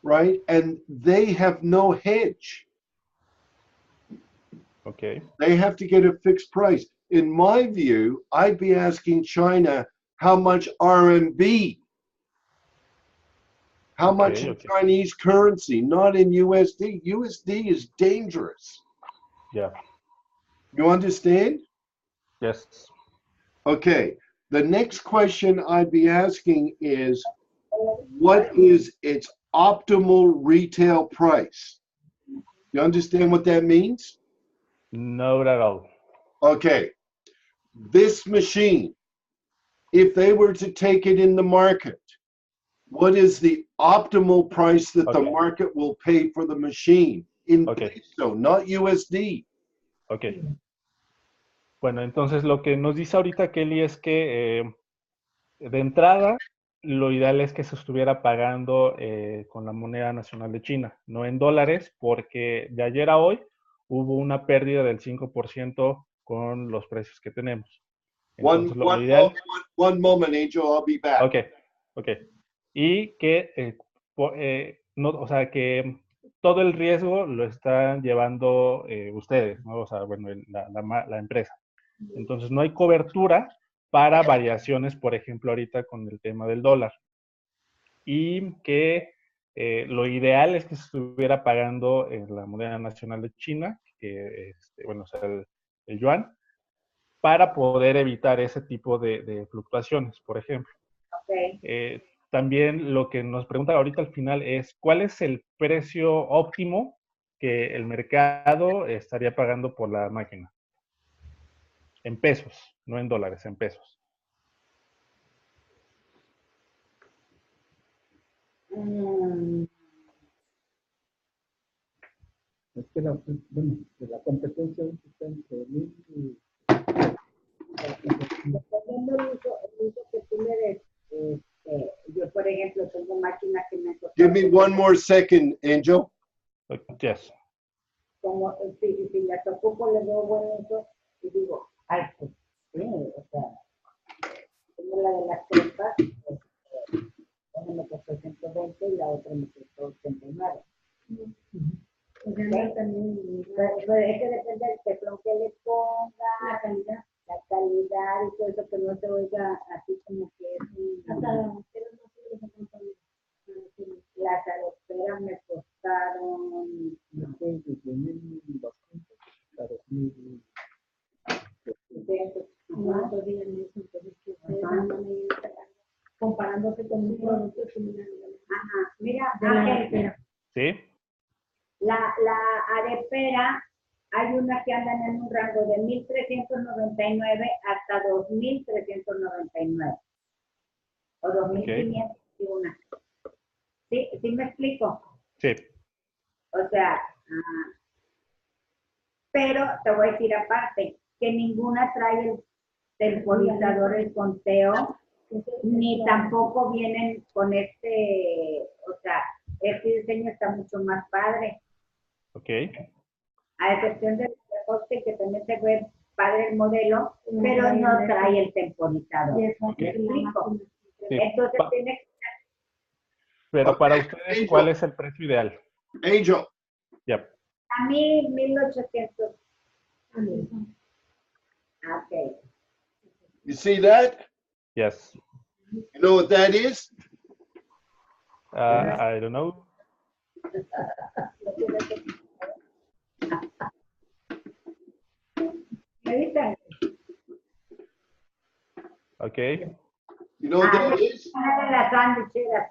right? And they have no hedge. Okay. They have to get a fixed price. In my view, I'd be asking China how much RMB, how much in Okay. Chinese currency, not in USD. USD is dangerous. Yeah. You understand? Yes. Okay. The next question I'd be asking is, what is its optimal retail price? You understand what that means? Not at all. Okay. This machine, if they were to take it in the market, what is the optimal price that the Okay. market will pay for the machine in Okay. peso, not USD? Ok. Bueno, entonces lo que nos dice ahorita Kelly es que de entrada lo ideal es que se estuviera pagando con la moneda nacional de China, no en dólares, porque de ayer a hoy hubo una pérdida del 5% con los precios que tenemos. Entonces, lo ideal... One moment, Angel, I'll be back. Ok, ok. Y que, no, o sea, que todo el riesgo lo están llevando ustedes, ¿no? O sea, bueno, la empresa. Entonces, no hay cobertura para variaciones, por ejemplo, ahorita con el tema del dólar. Y que lo ideal es que se estuviera pagando en la moneda nacional de China, que, bueno, o sea, el yuan, para poder evitar ese tipo de fluctuaciones, por ejemplo. Ok. También lo que nos preguntan ahorita al final es, ¿cuál es el precio óptimo que el mercado estaría pagando por la máquina? En pesos, no en dólares, en pesos. Es que bueno, la competencia está entre 1000 y... Dependiendo del uso que tú le des, yo, por ejemplo, tengo máquinas que me Give me one more second, Angel. Yes. Como si la toco, le doy buen uso y digo, ay, pues sí, o sea, tengo la de las crepas, una me costó 120 y la otra me costó 89. O sea, también, pero es que depende del teflón que le ponga, la calidad y todo eso, que no se oiga así como que es un... Las areperas me costaron... Desde 1200 a 2000. Comparándose con un producto similar. Ajá, mira, ¿Sí? la arepera, hay unas que andan en un rango de 1,399 hasta 2,399. O 2,500 y una. ¿Sí? ¿Sí me explico? Sí. O sea, pero te voy a decir aparte, que ninguna trae el temporizador, el conteo, ni tampoco vienen con o sea, este diseño está mucho más padre. Ok. A excepción del coste que también se ve padre el modelo, pero no trae el temporizador. Okay. ¿Me explico? Sí. Entonces tiene que... Pero para ustedes, ¿cuál es el precio ideal? Angel. Yep. A mí, 1,800. Ok. You see that? Yes. You know what that is? I don't know. Okay. You know what that is? Una de las sándwicheras.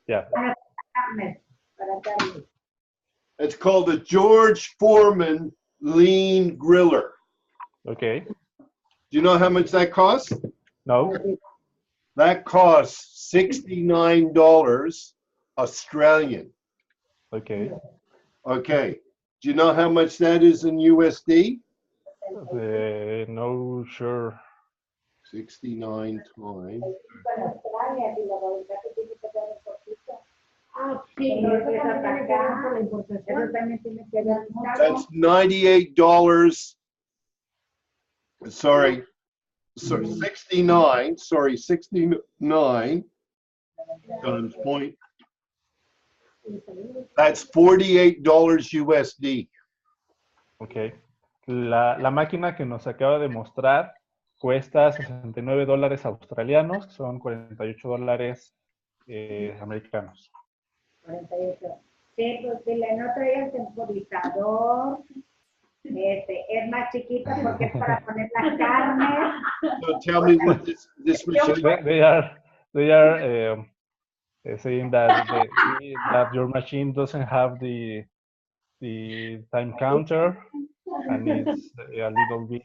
Yeah. Para carne. It's called a George Foreman lean griller. Okay. Do you know how much that costs? No? That costs $69 Australian. Okay. Okay. Do you know how much that is in USD? No, sure. 69 times. Ah, sí, eso también tiene que ver por la importación. Eso también tiene que ver mucho. That's $98. Sorry, 69. Sorry, 69 times point. That's $48 USD. Ok. La máquina que nos acaba de mostrar cuesta $69 australianos, que son $48 americanos. 48. Sí, pues si le no traía el temporizador, es más chiquita porque es para poner las carnes. So tell me what this machine. They are saying that that your machine doesn't have the time counter and it's a little bit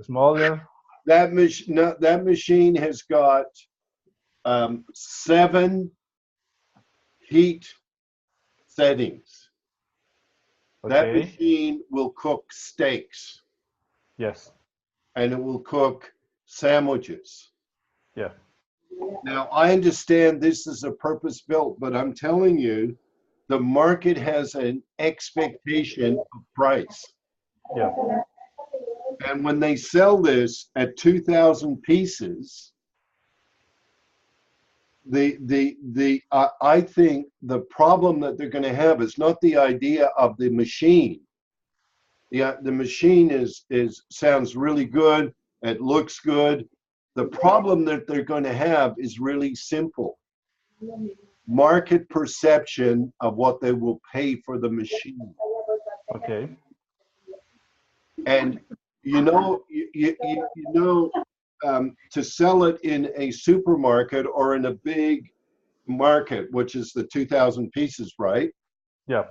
smaller. That machine has got 7 heat settings. That Okay. machine will cook steaks Yes. and it will cook sandwiches. Yeah. Now, I understand this is a purpose built, but I'm telling you, the market has an expectation of price. Yeah. And when they sell this at 2,000 pieces, I think the problem that they're going to have is not the idea of the machine. The machine sounds really good. It looks good. The problem that they're going to have is really simple. Market perception of what they will pay for the machine. Okay. And you know, to sell it in a supermarket or in a big market, which is the 2,000 pieces, right? Yeah.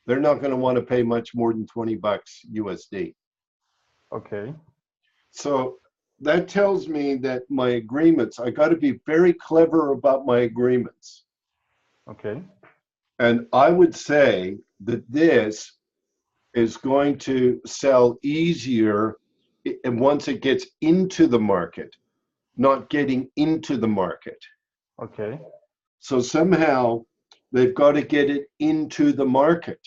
They're not going to want to pay much more than $20 USD. Okay. So that tells me that my agreements, I got to be very clever about my agreements. Okay. And I would say that this is going to sell easier and once it gets into the market, not getting into the market. Okay. So somehow they've got to get it into the market.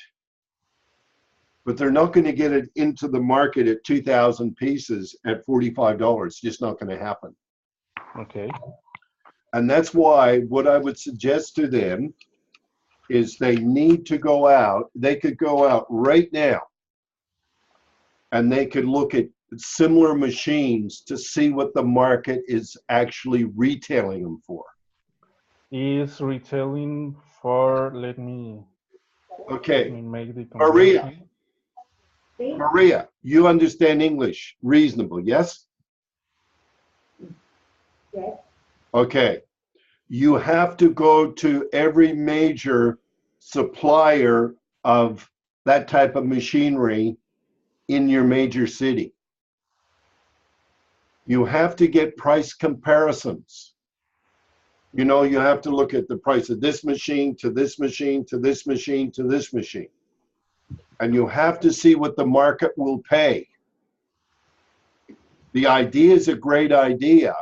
But they're not going to get it into the market at 2,000 pieces at $45. It's just not going to happen. Okay. And that's why what I would suggest to them is they need to go out. They could go out right now and they could look at similar machines to see what the market is actually retailing them for. Is retailing for, let me Okay, make the Maria. conversion. Maria, you understand English reasonable, yes? Yes. Okay. You have to go to every major supplier of that type of machinery in your major city. You have to get price comparisons. You know, you have to look at the price of this machine to this machine to this machine to this machine. And you have to see what the market will pay. The idea is a great idea,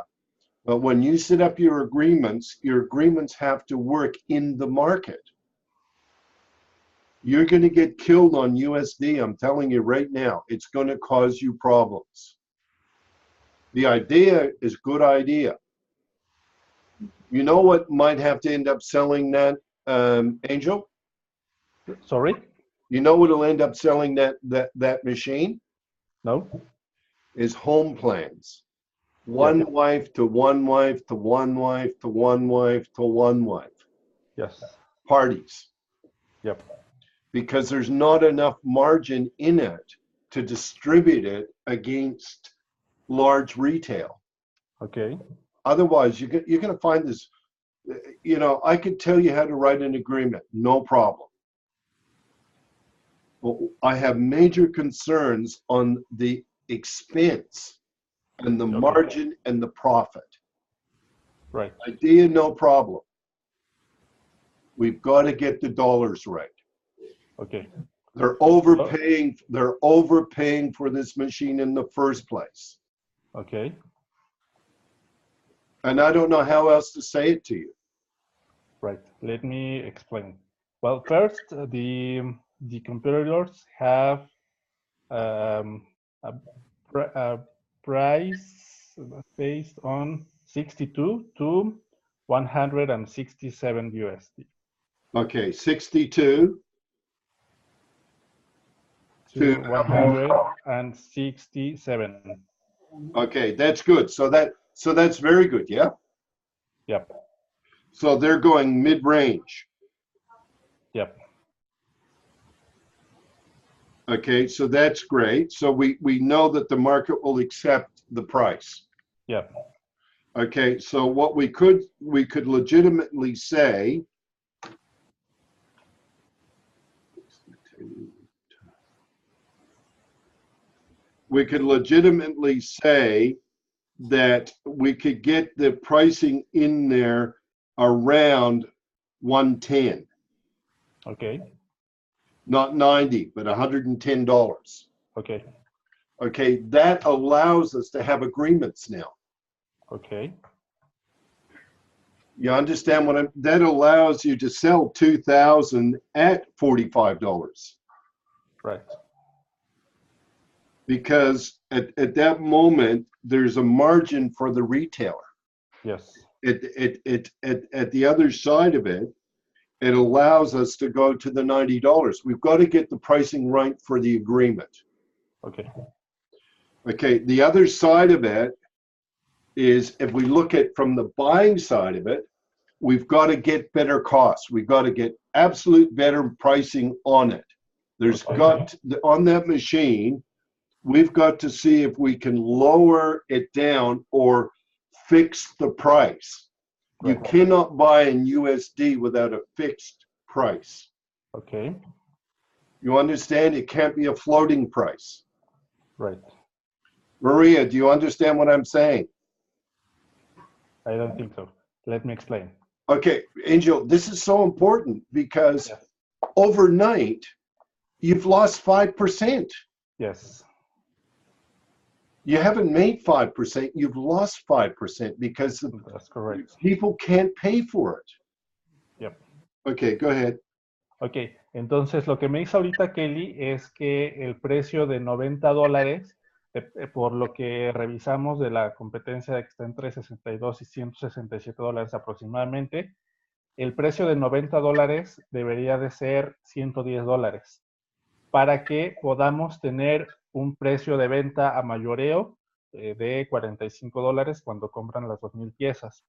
but when you set up your agreements have to work in the market. You're going to get killed on USD, I'm telling you right now. It's going to cause you problems. The idea is a good idea. You know what might have to end up selling that, Angel? Sorry? You know what'll end up selling that machine? No? Is home plans. One wife to one wife to one wife to one wife to one wife. Yes. Parties. Yep. Because there's not enough margin in it to distribute it against large retail. Okay. Otherwise, you're going to find this, you know, I could tell you how to write an agreement, no problem. But I have major concerns on the expense and the Okay. margin and the profit. Right. Idea, no problem. We've got to get the dollars right. Okay. They're overpaying for this machine in the first place. Okay. And I don't know how else to say it to you. Right. Let me explain. Well, first, the competitors have a price based on 62 to 167 USD. Okay, 62 To to 167. okay, that's good. So that's very good, yeah? Yep. So they're going mid-range. Yep. Okay, so that's great. So we know that the market will accept the price. Yep. Okay, so what we could legitimately say that we could get the pricing in there around 110, Okay. not 90, but $110. Okay. Okay, that allows us to have agreements now. Okay. You understand that allows you to sell 2,000 at $45. Right. Because at that moment, there's a margin for the retailer. Yes. At the other side of it, it allows us to go to the $90. We've got to get the pricing right for the agreement. Okay. Okay, the other side of it is if we look at from the buying side of it, we've got to get better costs. We've got to get absolute better pricing on it. There's got on that machine, we've got to see if we can lower it down or fix the price. You Right. cannot buy in USD without a fixed price. Okay. You understand? It can't be a floating price. Right. Maria, do you understand what I'm saying? I don't think so. Let me explain. Okay, Angel, this is so important because Yes. overnight, you've lost 5%. Yes. You haven't made 5%, you've lost 5% because That's correct. people can't pay for it. Yep. Okay, go ahead. Ok, entonces lo que me dice ahorita Kelly es que el precio de $90, por lo que revisamos de la competencia de que está entre 62 y 167 dólares aproximadamente, el precio de $90 debería de ser 110 dólares para que podamos tener un precio de venta a mayoreo de 45 dólares cuando compran las 2,000 piezas.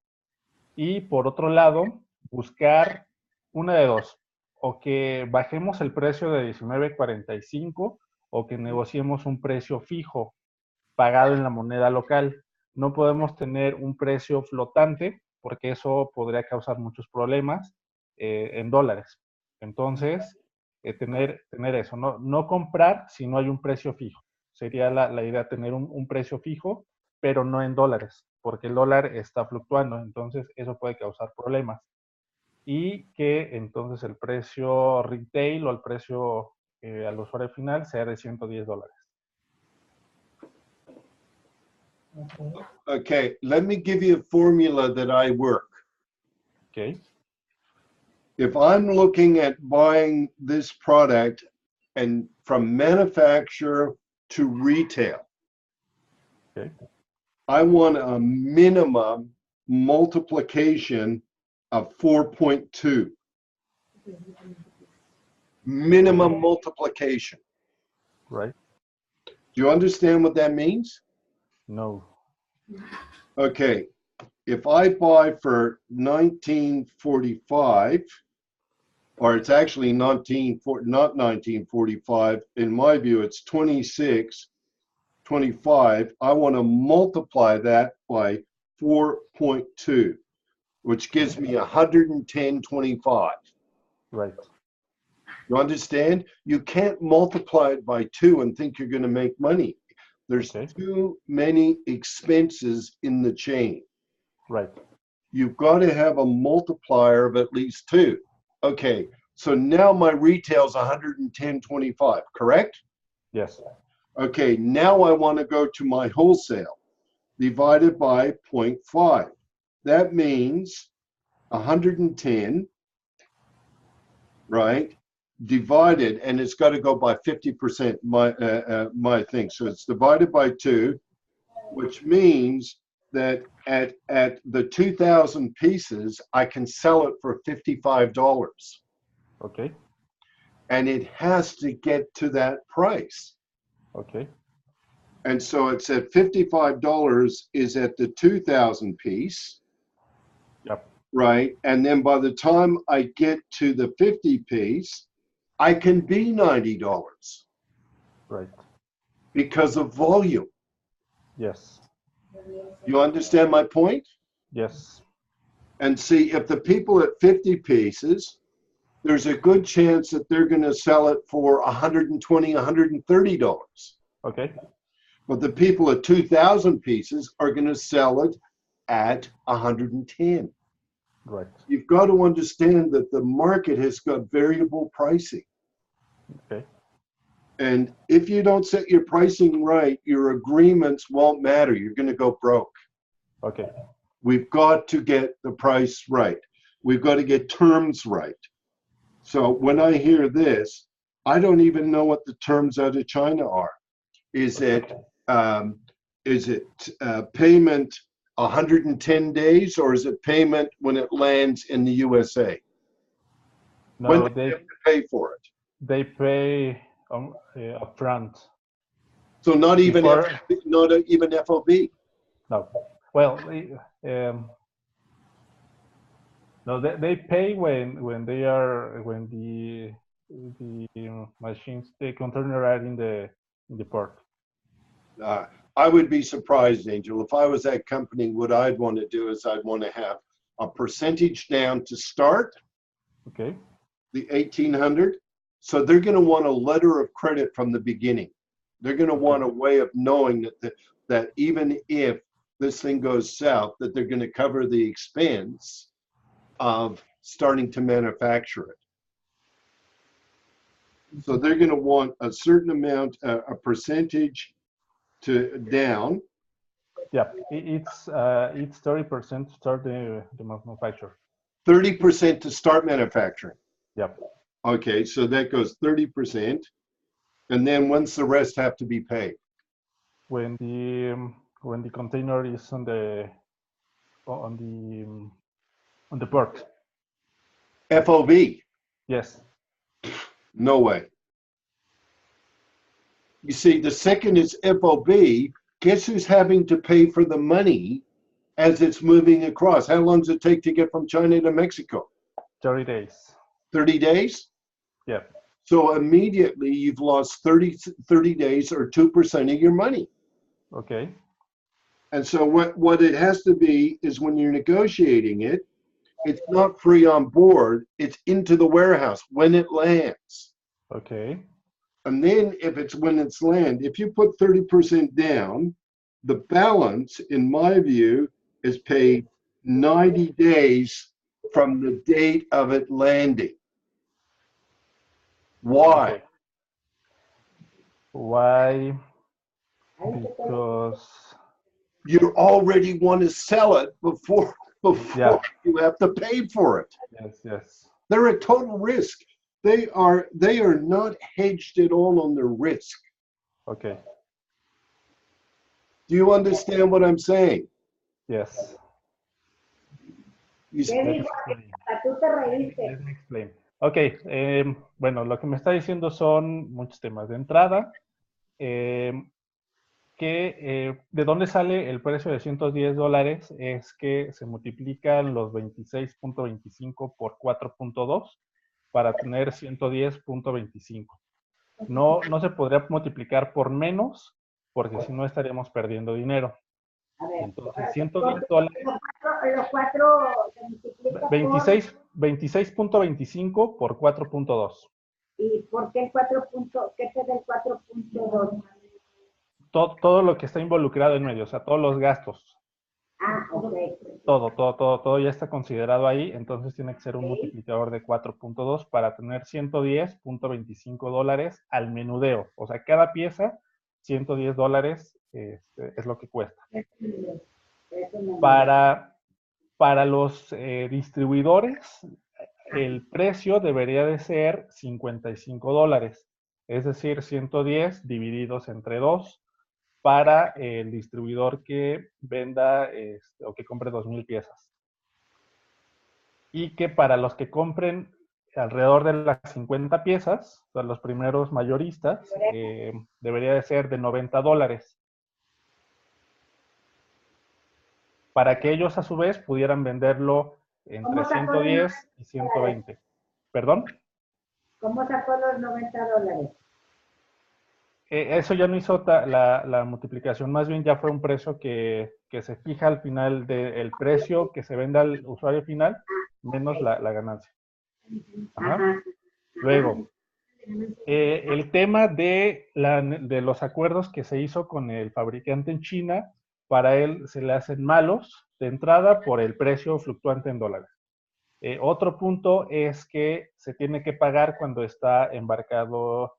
Y por otro lado, buscar una de dos, o que bajemos el precio de 19.45 o que negociemos un precio fijo pagado en la moneda local. No podemos tener un precio flotante porque eso podría causar muchos problemas en dólares. Entonces, tener eso, no comprar si no hay un precio fijo. Sería la idea tener un precio fijo, pero no en dólares, porque el dólar está fluctuando, entonces eso puede causar problemas. Y que entonces el precio retail o el precio al usuario final sea de 110 dólares. Okay, let me give you a formula that I work. Okay. If I'm looking at buying this product and from manufacturer to retail, Okay. I want a minimum multiplication of 4.2. Minimum multiplication. Right. Do you understand what that means? No. Okay, if I buy for 1945, or it's actually not 1945, in my view, it's 26.25. I want to multiply that by 4.2, which gives me 110.25. Right. You understand? You can't multiply it by 2 and think you're going to make money. There's Okay. too many expenses in the chain. Right. You've got to have a multiplier of at least 2. Okay, so now my retail's 110.25, correct? Yes. Okay, now I want to go to my wholesale divided by 0.5. That means 110, right? Divided, and it's got to go by 50% my thing. So it's divided by 2, which means that at the 2,000 pieces, I can sell it for $55. Okay. And it has to get to that price. Okay. And so it's at $55 is at the 2,000 piece, Yep. right? And then by the time I get to the 50 piece, I can be $90 Right. because of volume. Yes. You understand my point? Yes. And see, if the people at 50 pieces, there's a good chance that they're going to sell it for $120, $130. Okay. But the people at 2,000 pieces are going to sell it at 110. Right. You've got to understand that the market has got variable pricing. Okay. And if you don't set your pricing right, your agreements won't matter. You're going to go broke. Okay. We've got to get the price right. We've got to get terms right. So when I hear this, I don't even know what the terms out of China are. Is it payment 110 days, or is it payment when it lands in the USA? When No, do they have to pay for it? they pay upfront. So not even Before- not even FOB. No. Well, no, they pay when the machines, the container are in the port. I would be surprised, Angel, if I was that company. What I'd want to do is I'd want to have a percentage down to start Okay. the 1,800. So they're going to want a letter of credit from the beginning. They're going to want a way of knowing that even if this thing goes south, that they're going to cover the expense of starting to manufacture it. So they're going to want a certain amount, a percentage to down. Yeah, it's 30% to start the manufacture. 30% to start manufacturing. Yep. Okay, so that goes 30%. And then when's the rest have to be paid? When the container is on the port. FOB. Yes. No way. You see, the second is FOB, guess who's having to pay for the money as it's moving across? How long does it take to get from China to Mexico? 30 days. 30 days? Yeah. So immediately you've lost 30 days or 2% of your money. Okay. And so what it has to be is when you're negotiating it, it's not free on board, it's into the warehouse when it lands. Okay. And then if it's when it's land, if you put 30% down, the balance, in my view, is paid 90 days from the date of it landing. Why? Okay. Why? Because You already want to sell it before Yeah. you have to pay for it. yes. They're at total risk. They are not hedged at all on their risk. Okay. Do you understand what I'm saying? Yes. You ¿Qué see, dijo? Hasta tú te reíste. Let me explain. Ok, bueno, lo que me está diciendo son muchos temas. De entrada, ¿de dónde sale el precio de $110? Es que se multiplican los 26.25 por 4.2 para tener 110.25. No se podría multiplicar por menos, porque si no estaríamos perdiendo dinero. A ver, Entonces, $110, los cuatro se multiplica por... 26.25 por 4.2. ¿Y por qué el 4 punto, qué te da el 4.2? todo lo que está involucrado en medio, o sea, todos los gastos. Ah, ok. Todo ya está considerado ahí, entonces tiene que ser un Ok. multiplicador de 4.2 para tener 110.25 dólares al menudeo. O sea, cada pieza, 110 dólares es lo que cuesta. Eso me Para los distribuidores, el precio debería de ser 55 dólares, es decir, 110 divididos entre 2 para el distribuidor que venda o que compre 2,000 piezas. Y que para los que compren alrededor de las 50 piezas, o sea, los primeros mayoristas, debería de ser de 90 dólares. Para que ellos a su vez pudieran venderlo entre ¿Cómo sacó los 110 y 120. ¿Perdón? ¿Cómo sacó los 90 dólares? Eso ya no hizo la multiplicación, más bien ya fue un precio que se fija al final del precio que se vende al usuario final, menos la ganancia. Ajá. Ajá. Luego, el tema de los acuerdos que se hizo con el fabricante en China, para él se le hacen malos de entrada por el precio fluctuante en dólares. Otro punto es que se tiene que pagar cuando está embarcado,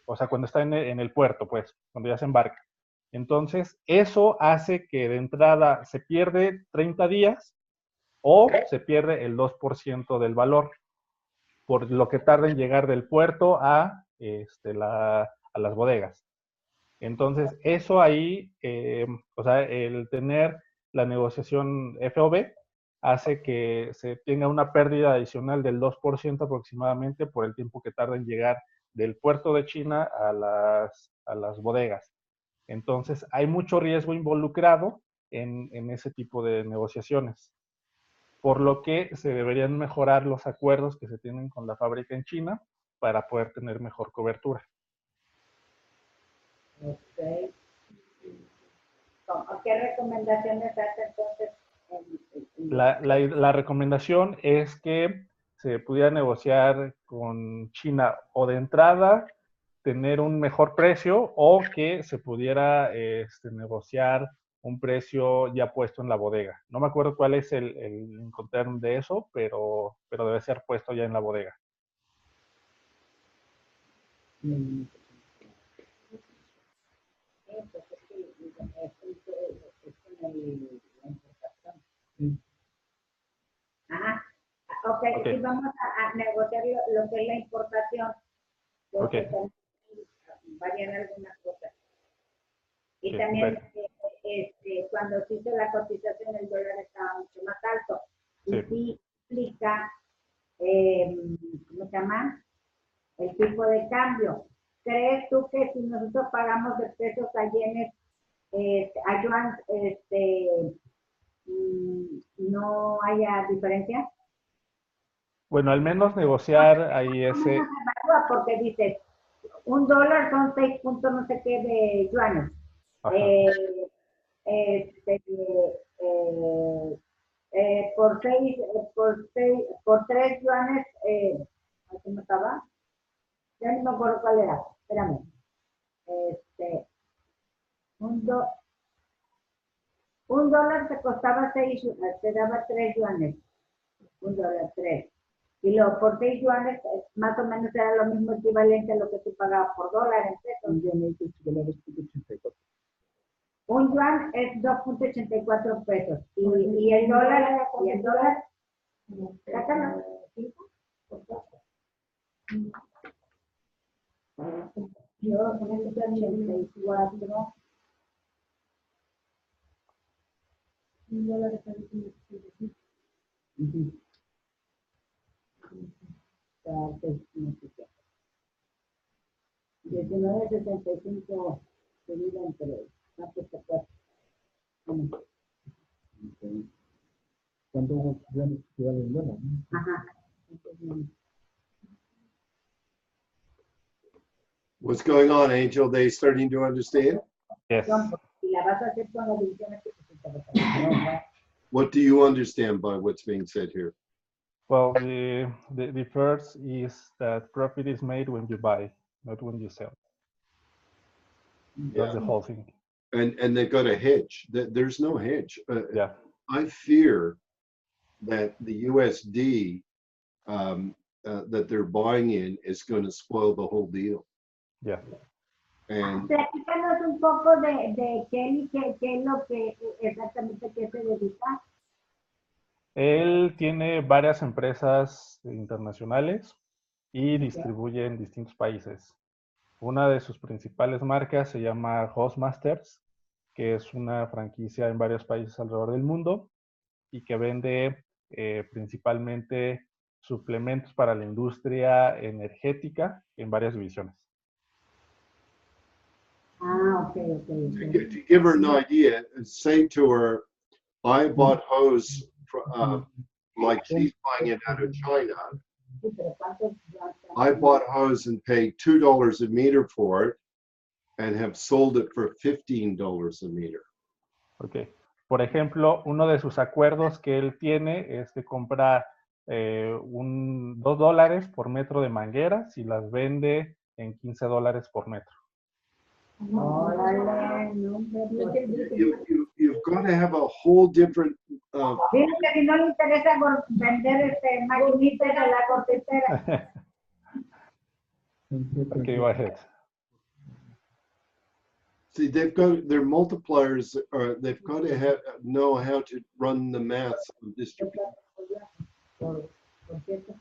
o sea, cuando está en el puerto, pues, cuando ya se embarca. Entonces, eso hace que de entrada se pierde 30 días o se pierde el 2% del valor, por lo que tarda en llegar del puerto a las bodegas. Entonces, eso ahí, o sea, el tener la negociación FOB hace que se tenga una pérdida adicional del 2% aproximadamente por el tiempo que tarda en llegar del puerto de China a las bodegas. Entonces, hay mucho riesgo involucrado en ese tipo de negociaciones, por lo que se deberían mejorar los acuerdos que se tienen con la fábrica en China para poder tener mejor cobertura. Ok. ¿Qué recomendaciones hace entonces? La recomendación es que se pudiera negociar con China o de entrada tener un mejor precio o que se pudiera negociar un precio ya puesto en la bodega. No me acuerdo cuál es el Incoterm de eso, pero debe ser puesto ya en la bodega. Ajá. Ok, Ok. sí, vamos a negociar lo que es la importación, porque Ok. también varían algunas cosas. Y Sí, también perfecto. cuando se hizo la cotización el dólar estaba mucho más alto. Y Sí. sí implica, ¿cómo se llama? El tipo de cambio. ¿Crees tú que si nosotros pagamos de pesos a yenes, a yuan, no haya diferencia? Bueno, al menos negociar ahí Más o menos ese. se evalúa porque dices, un dólar son 6 puntos no sé qué de yuanes. Ajá. Eh, este, por 6, por 3 yuanes, ¿cómo estaba? Ya no me acuerdo cuál era, espérame. Un, do, un dólar te costaba 6, te daba 3 yuanes. Un dólar, 3. Y luego por 6 yuanes, más o menos era lo mismo equivalente a lo que tú pagabas por dólar en pesos. Un yuan es $2.84. Un yuan es 2.84 pesos. Y el dólar, sácalo. Yo, 2.84. Un dólar está diciendo 19.75 dividido entre 4. ¿Cuántos yuanes equivalen en dólares? Ajá. What's going on, Angel? They starting to understand? Yes. Si la vas a hacer con la división aquí, pues, What do you understand by what's being said here? Well, the first is that profit is made when you buy, not when you sell. That's the whole thing. And they've got a hedge. There's no hedge. Yeah. I fear that the USD that they're buying in is going to spoil the whole deal. Yeah. And Platícanos un poco de Kelly, qué es lo que exactamente qué se dedica. Él tiene varias empresas internacionales y distribuye en distintos países. Una de sus principales marcas se llama Hostmasters, que es una franquicia en varios países alrededor del mundo y que vende principalmente suplementos para la industria energética en varias divisiones. Ah, ok. to give her an idea, say to her, I bought hose like she's buying it out of China. Sí, pero ¿cuántos ya están? I bought hose and paid $2 a meter for it and have sold it for $15 a meter. Okay. Por ejemplo, uno de sus acuerdos que él tiene es que compra $2 por metro de mangueras y las vende en $15 por metro. Órale, no, You've got to have a whole different. Dice que si no le interesa vender maquinitas de la cortesera. Okay, go ahead. See, they've got their multipliers, or they've got to know how to run the math of distribution. Por cierto.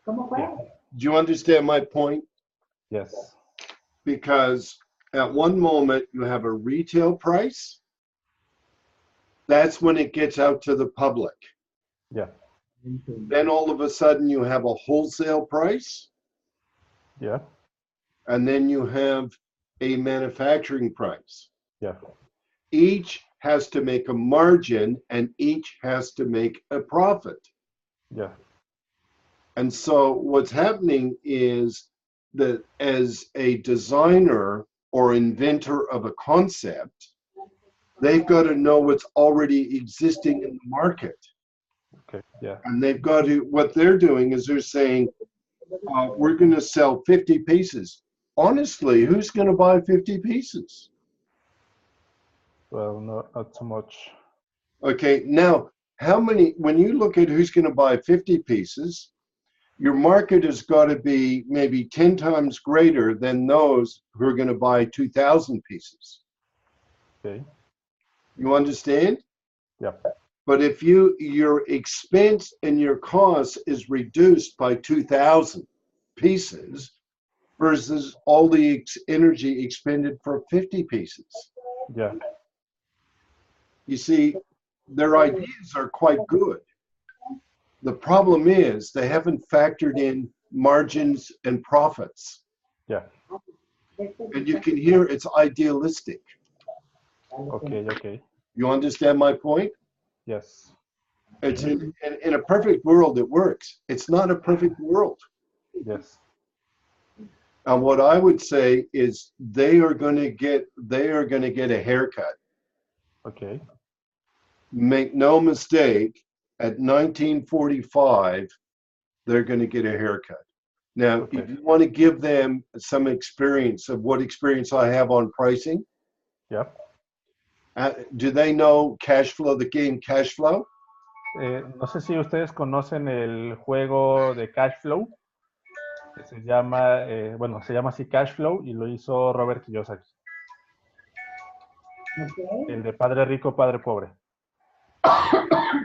¿Cómo fue? Do you understand my point? Yes. Because at one moment you have a retail price. That's when it gets out to the public. Yeah. Then all of a sudden you have a wholesale price, Yeah. and then you have a manufacturing price. Yeah. Each has to make a margin and each has to make a profit. Yeah. And so what's happening is that as a designer or inventor of a concept, they've got to know what's already existing in the market. Okay. Yeah. And they've got to, what they're doing is they're saying, we're going to sell 50 pieces. Honestly, who's going to buy 50 pieces? Well, not so much. Okay, now, how many, when you look at who's going to buy 50 pieces, your market has got to be maybe 10 times greater than those who are going to buy 2,000 pieces. Okay. You understand? Yeah. But if your expense and your cost is reduced by 2,000 pieces versus all the energy expended for 50 pieces. Yeah. You see, their ideas are quite good. The problem is they haven't factored in margins and profits. Yeah. And you can hear it's idealistic. Okay. Okay. You understand my point? Yes. It's in a perfect world, it works. It's not a perfect world. Yes. And what I would say is they are going to get a haircut. Okay. Make no mistake, at 1945, they're going to get a haircut. Now, Okay. if you want to give them some experience of what experience I have on pricing, Yeah. do they know cash flow, the game cash flow? No sé si ustedes conocen el juego de Cash Flow, que se llama, se llama así Cash Flow y lo hizo Robert Kiyosaki. Ok. El de Padre Rico, Padre Pobre.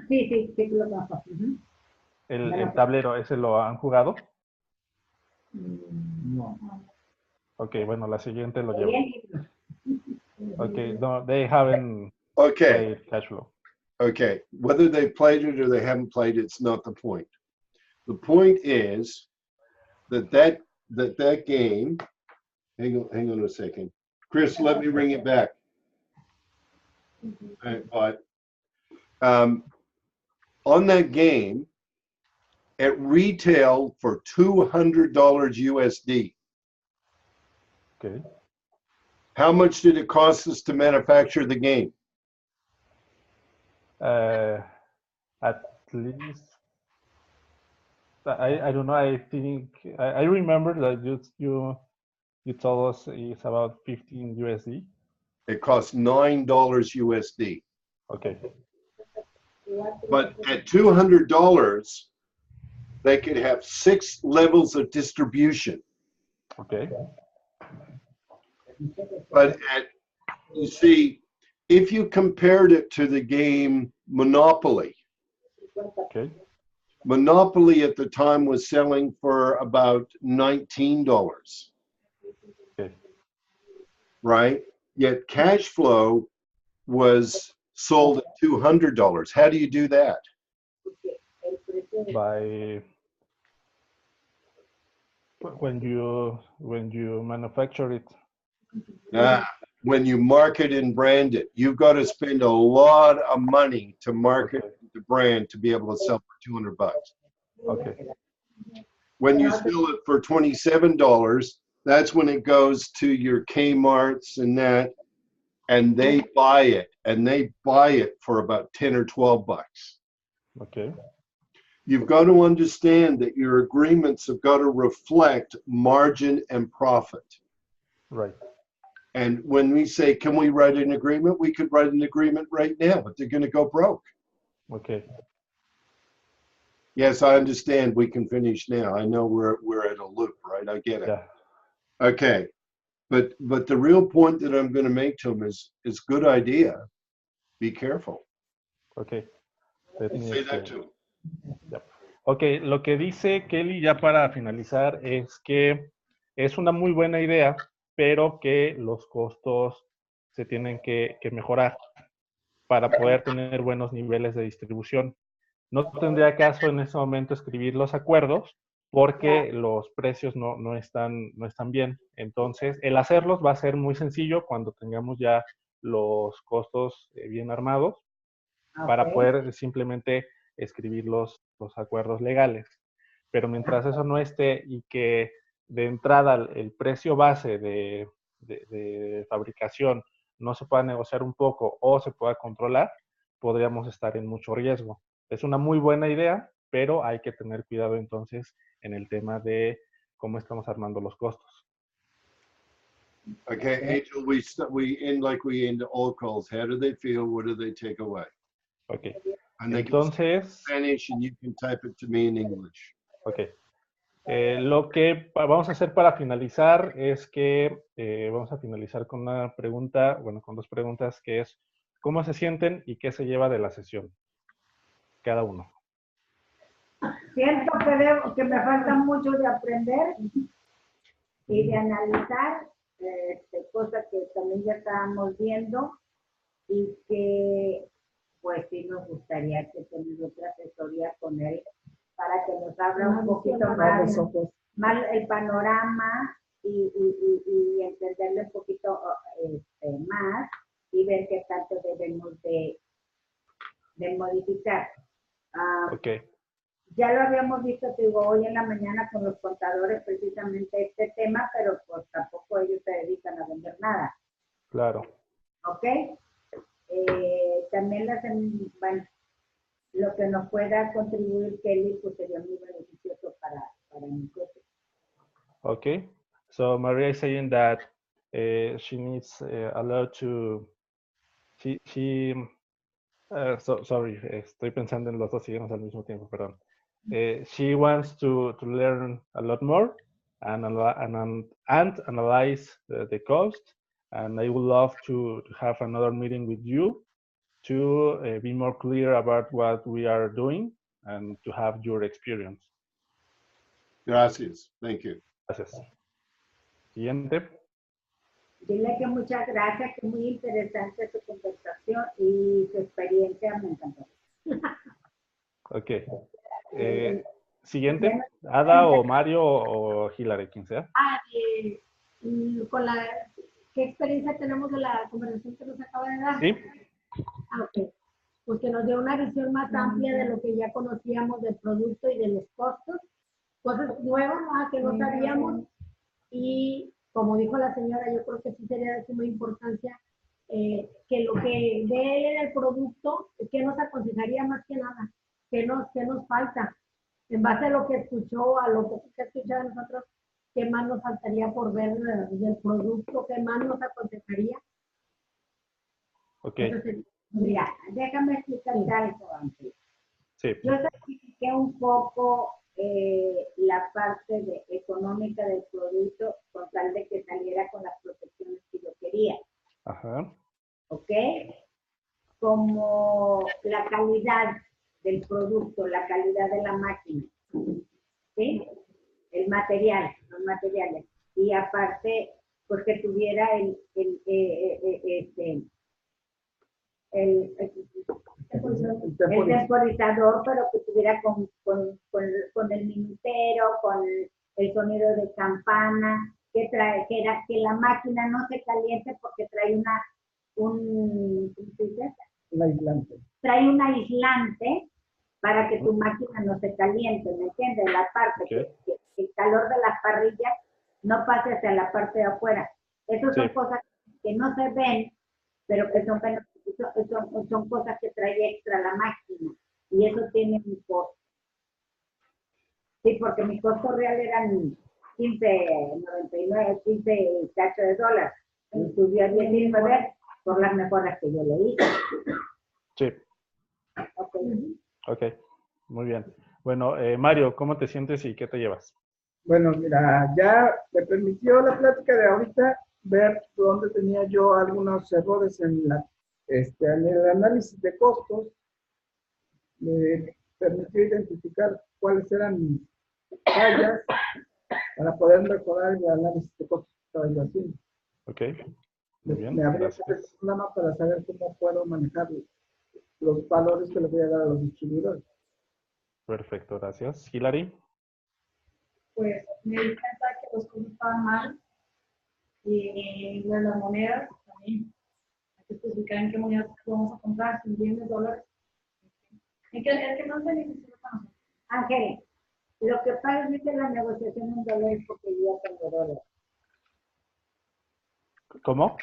Sí, lo conozco. El tablero, ¿ese lo han jugado? No. Ok, bueno, la siguiente lo llevo. Bien. Ok, no, they haven't Okay, played Cash Flow. okay. Whether they played it or they haven't played it's not the point. The point is that game, hang on a second. Chris, let me bring it back. But on that game, it retailed for $200 USD. Okay. How much did it cost us to manufacture the game? At least, I don't know, I think, I remember that you you told us is about 15 USD. It costs $9 USD. Okay. But at $200, they could have 6 levels of distribution. Okay. But you see, if you compared it to the game Monopoly, Okay. Monopoly at the time was selling for about $19, Okay. right? Yet cash flow was sold at $200. How do you do that? By when you manufacture it. When you market and brand it, you've got to spend a lot of money to market the brand to be able to sell for $200. Okay. When you sell it for $27, that's when it goes to your Kmart's and that, and they buy it, and they buy it for about 10 or 12 bucks. Okay. You've got to understand that your agreements have got to reflect margin and profit. Right. And when we say, can we write an agreement? We could write an agreement right now, but they're going to go broke. Okay. Yes, I understand. We can finish now. I know we're at a loop, right? I get it. Yeah. Okay. But the real point that I'm going to make to them is good idea. Be careful. Okay. Let me Say that explain. to them. Yep. Ok, lo que dice Kelly ya para finalizar es que es una muy buena idea, pero que los costos se tienen que mejorar para poder tener buenos niveles de distribución. No tendría caso en ese momento escribir los acuerdos porque los precios no están bien. Entonces, el hacerlos va a ser muy sencillo cuando tengamos ya los costos bien armados para poder simplemente escribir los acuerdos legales. Pero mientras eso no esté y que de entrada el precio base de fabricación no se pueda negociar un poco o se pueda controlar, podríamos estar en mucho riesgo. Es una muy buena idea, pero hay que tener cuidado entonces en el tema de cómo estamos armando los costos. Okay, Angel, we end like we end all calls. How do they feel? What do they take away? Ok. And they can Entonces, Spanish and you can type it to me in English. ok. Lo que vamos a hacer para finalizar es que vamos a finalizar con una pregunta, bueno, con dos preguntas, que es ¿cómo se sienten y qué se lleva de la sesión? Cada uno. Siento que me falta mucho de aprender y de analizar, cosas que también ya estábamos viendo y que pues sí nos gustaría que tener otra asesoría con él para que nos abra un poquito más el panorama y entenderle un poquito más y ver qué tanto debemos de modificar. Ok. Ya lo habíamos visto, te digo, hoy en la mañana con los contadores precisamente este tema, pero pues tampoco ellos se dedican a vender nada. Claro. ¿Ok? También bueno, lo que nos pueda contribuir Kelly pues sería muy beneficioso para nosotros. Okay, so Maria is saying that she needs a lot to. Sorry, estoy pensando en los dos idiomas al mismo tiempo, perdón. She wants to learn a lot more and analyze the cost. And I would love to have another meeting with you to be more clear about what we are doing and to have your experience. Gracias. Thank you. Gracias. Siguiente. Dile que muchas gracias, que muy interesante su conversación y su experiencia, me encantó. Ok. Siguiente. Ada o Mario o Hilary, quien sea. ¿Qué experiencia tenemos de la conversación que nos acaba de dar? Sí. Ok. Pues que nos dio una visión más amplia de lo que ya conocíamos del producto y de los costos, cosas nuevas que no sabíamos, y como dijo la señora, yo creo que sí sería de suma importancia que lo que ve en el producto, ¿qué nos aconsejaría más que nada? ¿Qué nos falta? En base a lo que escuchó, a lo que escuchaba nosotros, ¿qué más nos faltaría por ver del producto? ¿Qué más nos aconsejaría? Ok, Eso sería. Mira, déjame explicarte algo, Ángel. sí, Yo sacrifiqué un poco la parte económica del producto con tal de que saliera con las protecciones que yo quería, ajá, ¿ok? Como la calidad del producto, la calidad de la máquina, ¿sí? El material, los materiales. Y aparte, pues que tuviera el temporizador, pero que tuviera con el minutero, con el sonido de campana, que la máquina no se caliente porque trae un aislante. trae un aislante para que tu máquina no se caliente, ¿me entiendes? La parte ok, que el calor de las parrillas no pase hacia la parte de afuera. Esas sí, son cosas que no se ven, pero que son cosas que trae extra la máquina. Y eso tiene un costo. Sí, porque mi costo real eran 15.99, 15 cacho de dólares. Y subió a 19 por las mejoras que yo le hice. sí, Okay. ok, muy bien. Bueno, Mario, ¿cómo te sientes y qué te llevas? Bueno, mira, ya me permitió la plática de ahorita ver dónde tenía yo algunos errores en el análisis de costos. Me permitió identificar cuáles eran mis fallas para poder mejorar el análisis de costos que estaba yo haciendo. Ok, muy bien, Me abría el gracias. programa para saber cómo puedo manejar los valores que le voy a dar a los distribuidores. Perfecto, gracias. Hilary, Pues me di cuenta que los costos estaban mal y de las monedas también. Hay que especificar en qué monedas vamos a comprar, si en yenes, dólares. El que más beneficio para nosotros. Ángel, lo que pasa es que la negociación en dólares porque yo ya tengo dólares. ¿cómo?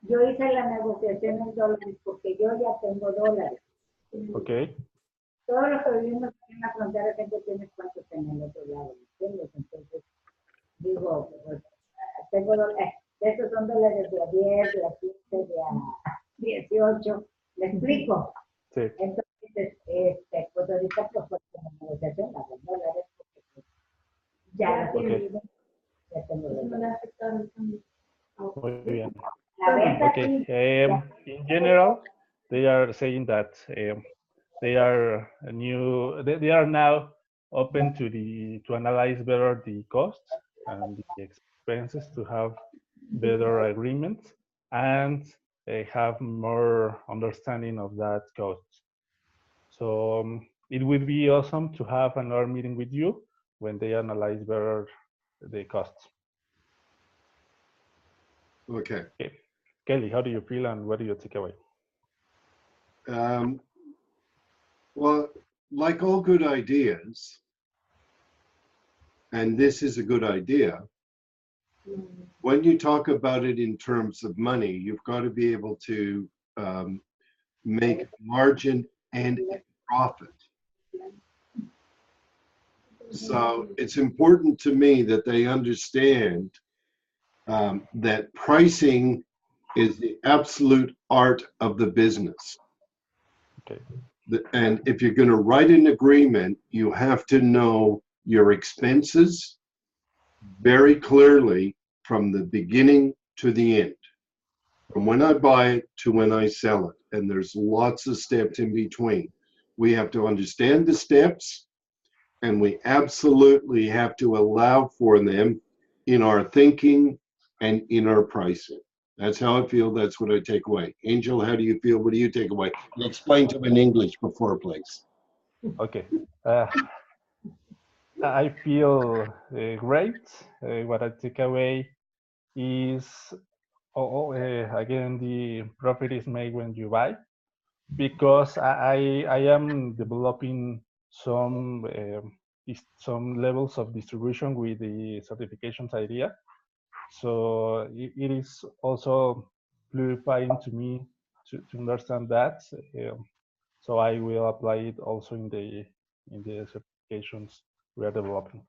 Yo hice la negociación en dólares porque yo ya tengo dólares. Ok, Todos los que vivimos aquí en la frontera tengo tienes cuántos en el otro lado, ¿entiendes? Entonces, digo, pues, tengo dólares, estos son dólares de a 10, de a 15, de a 18, ¿me explico? sí, Entonces, pues ahorita pues fue la negociación, la de dólares, porque pues, ya Ya lo tiene, tengo, ya tengo eso no dólares. le afecta el cambio. muy bien. La venta Okay. sí, ya. In general, they are saying that they are they are now open to analyze better the costs and the expenses to have better agreements and have more understanding of that cost. So it would be awesome to have another meeting with you when they analyze better the costs. Okay. Okay. Kelly, how do you feel and what do you take away? Well, like all good ideas, and this is a good idea, when you talk about it in terms of money, you've got to be able to make margin and profit. So it's important to me that they understand that pricing is the absolute art of the business. Okay. And if you're going to write an agreement, you have to know your expenses very clearly from the beginning to the end, from when I buy it to when I sell it. And there's lots of steps in between. We have to understand the steps, and we absolutely have to allow for them in our thinking and in our pricing. That's how I feel. That's what I take away. Angel, how do you feel? What do you take away? And explain to them in English before, please. Okay. I feel great. What I take away is, again, the profit is made when you buy, because I am developing some levels of distribution with the certifications idea. So it is also clarifying to me to understand that. So I will apply it also in the certifications we are developing.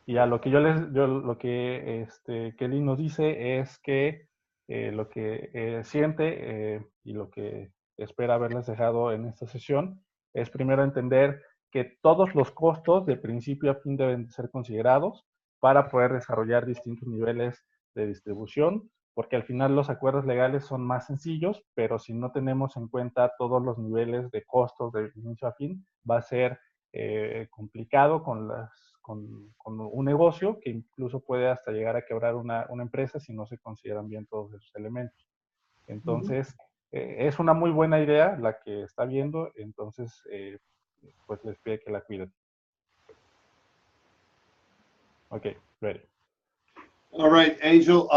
Y a lo que lo que Kelly nos dice es que lo que siente y lo que espera haberles dejado en esta sesión es primero entender que todos los costos de principio a fin deben ser considerados para poder desarrollar distintos niveles de distribución, porque al final los acuerdos legales son más sencillos, pero si no tenemos en cuenta todos los niveles de costos de inicio a fin, va a ser complicado con un negocio que incluso puede hasta llegar a quebrar una empresa si no se consideran bien todos esos elementos. Entonces, es una muy buena idea la que está viendo, entonces, pues les pide que la cuiden. Okay, ready. All right, Angel,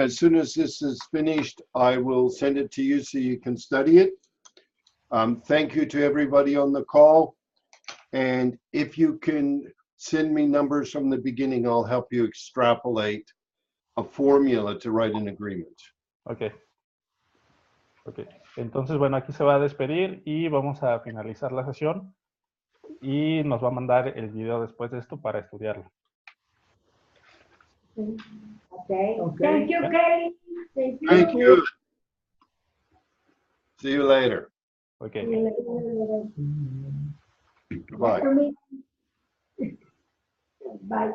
as soon as this is finished, I will send it to you so you can study it. Thank you to everybody on the call. And if you can send me numbers from the beginning, I'll help you extrapolate a formula to write an agreement. Ok. Ok. Entonces, bueno, aquí se va a despedir y vamos a finalizar la sesión y nos va a mandar el video después de esto para estudiarlo. Okay. Okay. Thank you, Kelly. Thank you. Thank you. See you later. Ok. Bye. Bye.